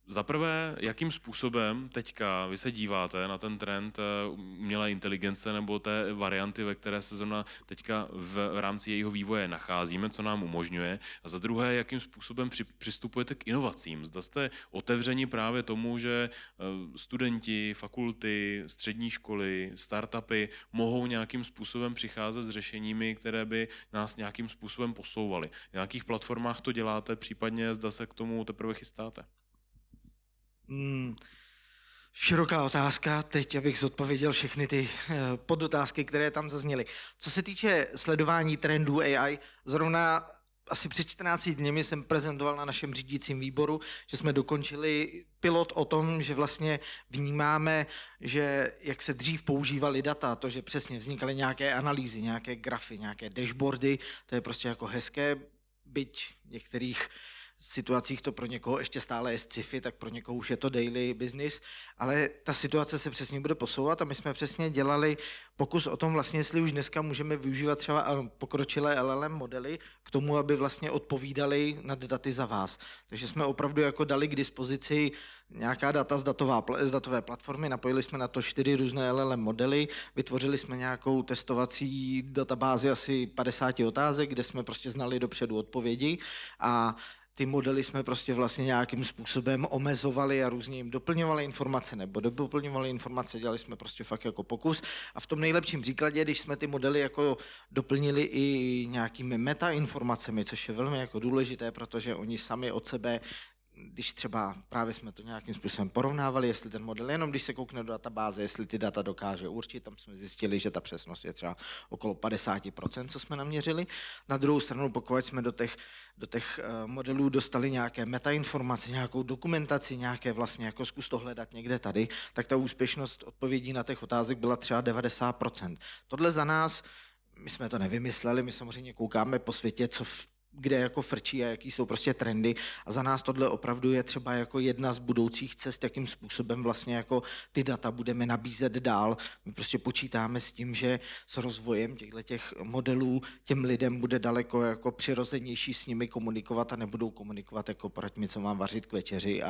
Speaker 1: Za prvé, jakým způsobem teďka vy se díváte na ten trend umělé inteligence nebo té varianty, ve které se zrovna teďka v rámci jejího vývoje nacházíme, co nám umožňuje. A za druhé, jakým způsobem přistupujete k inovacím. Zda jste otevřeni právě tomu, že studenti, fakulty, střední školy, startupy mohou nějakým způsobem přicházet s řešeními, které by nás nějakým způsobem posouvaly. V nějakých platformách to děláte, případně zda se k tomu teprve chystáte?
Speaker 4: Široká otázka, teď abych zodpověděl všechny ty podotázky, které tam zazněly. Co se týče sledování trendů AI, zrovna asi před 14 dněmi jsem prezentoval na našem řídícím výboru, že jsme dokončili pilot o tom, že vlastně vnímáme, že jak se dřív používaly data, to, že přesně vznikaly nějaké analýzy, nějaké grafy, nějaké dashboardy, to je prostě jako hezké, byť v některých situacích to pro někoho ještě stále je sci-fi, tak pro někoho už je to daily business, ale ta situace se přesně bude posouvat a my jsme přesně dělali pokus o tom vlastně, jestli už dneska můžeme využívat třeba pokročilé LLM modely k tomu, aby vlastně odpovídali nad daty za vás. Takže jsme opravdu jako dali k dispozici nějaká data z datové platformy, napojili jsme na to 4 různé LLM modely, vytvořili jsme nějakou testovací databázi asi 50 otázek, kde jsme prostě znali dopředu odpovědi a ty modely jsme prostě vlastně nějakým způsobem omezovali a různě jim doplňovali informace nebo doplňovali informace, dělali jsme prostě fakt jako pokus. A v tom nejlepším příkladě, když jsme ty modely jako doplnili i nějakými metainformacemi, což je velmi jako důležité, protože oni sami od sebe, když třeba právě jsme to nějakým způsobem porovnávali, jestli ten model, jenom když se koukne do databáze, jestli ty data dokáže určit, tam jsme zjistili, že ta přesnost je třeba okolo 50%, co jsme naměřili. Na druhou stranu, pokud jsme do těch modelů dostali nějaké metainformace, nějakou dokumentaci, nějaké vlastně jako zkus to hledat někde tady, tak ta úspěšnost odpovědí na těch otázek byla třeba 90%. Tohle za nás, my jsme to nevymysleli, my samozřejmě koukáme po světě, co kde jako frčí a jaký jsou prostě trendy. A za nás tohle opravdu je třeba jako jedna z budoucích cest, jakým způsobem vlastně jako ty data budeme nabízet dál. My prostě počítáme s tím, že s rozvojem těch modelů těm lidem bude daleko jako přirozenější s nimi komunikovat a nebudou komunikovat jako poraď mi, co mám vařit k večeři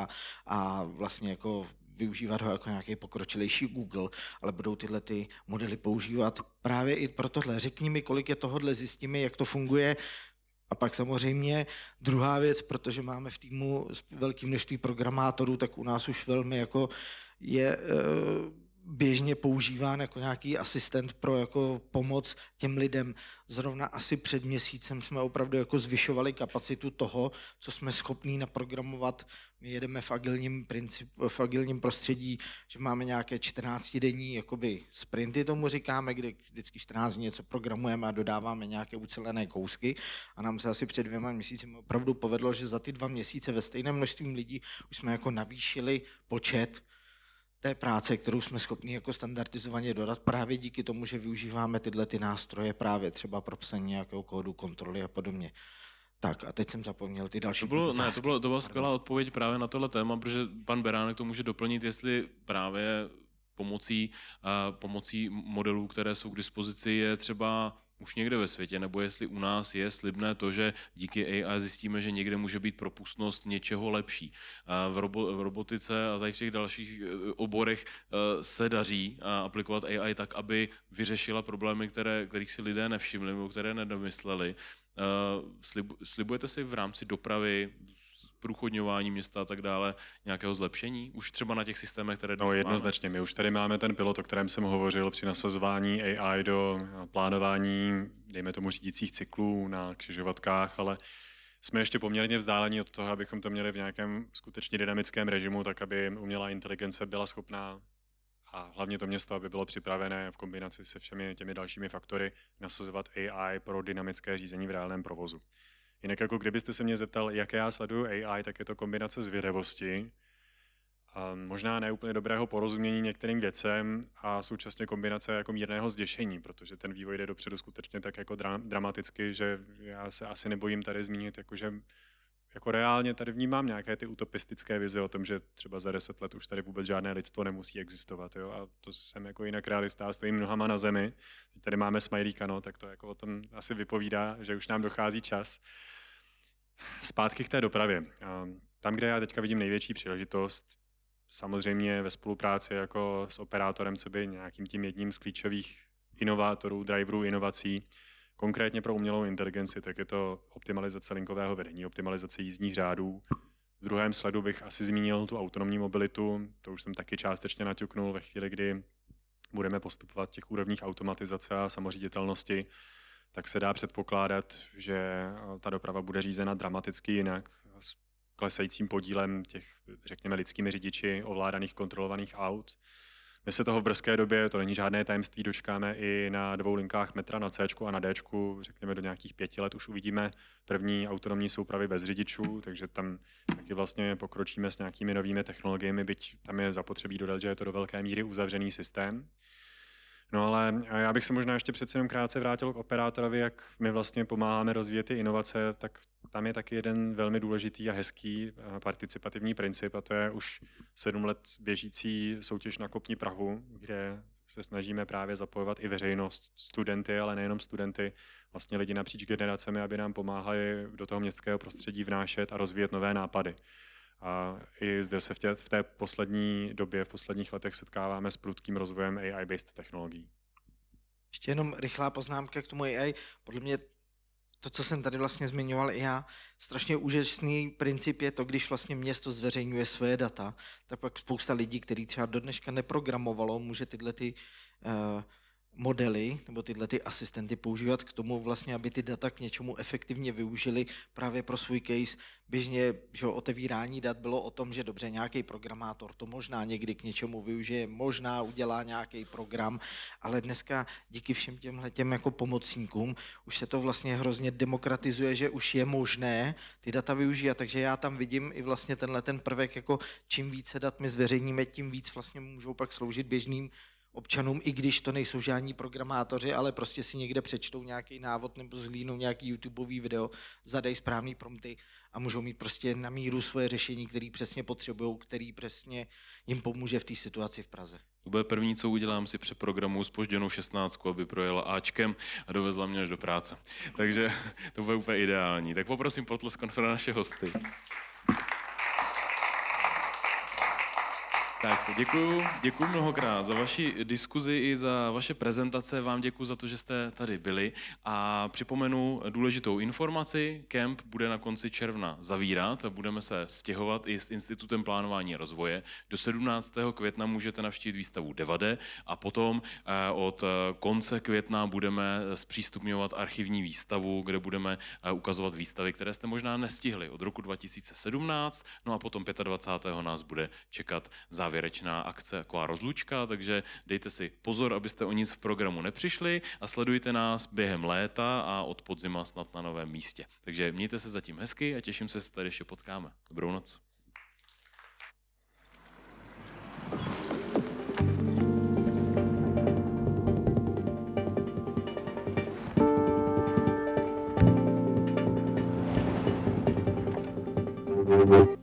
Speaker 4: a vlastně jako využívat ho jako nějaký pokročilejší Google, ale budou tyhle ty modely používat právě i pro tohle. Řekni mi, kolik je tohodle, zjistíme, jak to funguje. A pak samozřejmě druhá věc, protože máme v týmu velké množství programátorů, tak u nás už velmi jako je běžně používán jako nějaký asistent pro jako pomoc těm lidem. Zrovna asi před měsícem jsme opravdu jako zvyšovali kapacitu toho, co jsme schopní naprogramovat. My jedeme v agilním prostředí, že máme nějaké 14denní jakoby sprinty, tomu říkáme, kde vždycky 14 dní něco programujeme a dodáváme nějaké ucelené kousky. A nám se asi před 2 měsíci opravdu povedlo, že za ty 2 měsíce ve stejném množství lidí už jsme jako navýšili počet té práce, kterou jsme schopni jako standardizovaně dodat právě díky tomu, že využíváme tyhle ty nástroje právě třeba pro psaní nějakého kódu, kontroly a podobně. Tak a teď jsem zapomněl ty další
Speaker 1: To byla skvělá odpověď právě na tohle téma, protože pan Beránek to může doplnit, jestli právě pomocí modelů, které jsou k dispozici, je třeba už někde ve světě, nebo jestli u nás je slibné to, že díky AI zjistíme, že někde může být propustnost něčeho lepší. V robotice a v těch dalších oborech se daří aplikovat AI tak, aby vyřešila problémy, kterých si lidé nevšimli nebo které nedomysleli. Slibujete si v rámci dopravy, průchodňování města a tak dále nějakého zlepšení? Už třeba na těch systémech, které dnes
Speaker 3: No jednoznačně. My už tady máme ten pilot, o kterém jsem hovořil při nasazování AI do plánování, dejme tomu řídících cyklů na křižovatkách, ale jsme ještě poměrně vzdálení od toho, abychom to měli v nějakém skutečně dynamickém režimu, tak aby umělá inteligence byla schopná a hlavně to město, aby bylo připravené v kombinaci se všemi těmi dalšími faktory nasazovat AI pro dynamické řízení v reálném provozu. Jinak jako kdybyste se mě zeptal, jaké já sleduju AI, tak je to kombinace zvědavosti, a možná ne úplně dobrého porozumění některým věcem a současně kombinace jako mírného zděšení, protože ten vývoj jde dopředu skutečně tak jako dramaticky, že já se asi nebojím tady zmínit, jakože jako reálně tady vnímám nějaké ty utopistické vize o tom, že třeba za 10 let už tady vůbec žádné lidstvo nemusí existovat. Jo? A to jsem jako jinak realista a stojím nohama na zemi. Teď tady máme smajlíka, no, tak to jako o tom asi vypovídá, že už nám dochází čas. Zpátky k té dopravě. Tam, kde já teďka vidím největší příležitost, samozřejmě ve spolupráci jako s operátorem, co by nějakým tím jedním z klíčových inovátorů, driverů inovací, konkrétně pro umělou inteligenci, tak je to optimalizace linkového vedení, optimalizace jízdních řádů. V druhém sledu bych asi zmínil tu autonomní mobilitu, to už jsem taky částečně naťuknul ve chvíli, kdy budeme postupovat v těch úrovních automatizace a samoříditelnosti, tak se dá předpokládat, že ta doprava bude řízena dramaticky jinak, s klesajícím podílem těch, řekněme, lidskými řidiči ovládaných, kontrolovaných aut. My se toho v brzké době, to není žádné tajemství, dočkáme i na 2 linkách metra na C a na D, řekněme do nějakých 5 let už uvidíme první autonomní soupravy bez řidičů, takže tam taky vlastně pokročíme s nějakými novými technologiemi, byť tam je zapotřebí dodat, že je to do velké míry uzavřený systém. No ale já bych se možná ještě přece jenom krátce vrátil k operátorovi, jak my vlastně pomáháme rozvíjet ty inovace, tak tam je taky jeden velmi důležitý a hezký participativní princip a to je už 7 let běžící soutěž na Kopni Prahu, kde se snažíme právě zapojovat i veřejnost, studenty, ale nejenom studenty, vlastně lidi napříč generacemi, aby nám pomáhali do toho městského prostředí vnášet a rozvíjet nové nápady. A i zde se v té poslední době, v posledních letech setkáváme s prudkým rozvojem AI-based technologií.
Speaker 4: Ještě jenom rychlá poznámka k tomu AI. Podle mě to, co jsem tady vlastně zmiňoval i já, strašně úžasný princip je to, když vlastně město zveřejňuje svoje data, tak pak spousta lidí, kteří třeba do dneška neprogramovalo, může tyhle ty modely nebo tyhle ty asistenty používat k tomu vlastně, aby ty data k něčemu efektivně využili právě pro svůj case. Běžně, že otevírání dat bylo o tom, že dobře, nějaký programátor to možná někdy k něčemu využije, možná udělá nějaký program, ale dneska díky všem těmhletěm jako pomocníkům už se to vlastně hrozně demokratizuje, že už je možné ty data využít, takže já tam vidím i vlastně ten prvek, jako čím více dat my zveřejníme, tím víc vlastně můžou pak sloužit běžným občanům, i když to nejsou žádní programátoři, ale prostě si někde přečtou nějaký návod nebo zhlídnou nějaký YouTubeový video, zadají správný prompty a můžou mít prostě na míru svoje řešení, který přesně potřebují, který přesně jim pomůže v té situaci v Praze.
Speaker 1: To bude první, co udělám, si přeprogramuju zpožděnou 16, aby projela Ačkem a dovezla mě až do práce. Takže to bude úplně ideální. Tak poprosím potlesk pro naše hosty. Tak, děkuju mnohokrát za vaši diskuzi i za vaše prezentace. Vám děkuji za to, že jste tady byli. A připomenu důležitou informaci. Kemp bude na konci června zavírat a budeme se stěhovat i s Institutem plánování a rozvoje. Do 17. května můžete navštívit výstavu Devade a potom od konce května budeme zpřístupňovat archivní výstavu, kde budeme ukazovat výstavy, které jste možná nestihli od roku 2017. No a potom 25. nás bude čekat závěrečná akce, taková rozlučka, takže dejte si pozor, abyste o nic v programu nepřišli a sledujte nás během léta a od podzima snad na novém místě. Takže mějte se zatím hezky a těším se, že se tady ještě potkáme. Dobrou noc.
Speaker 8: Thank you.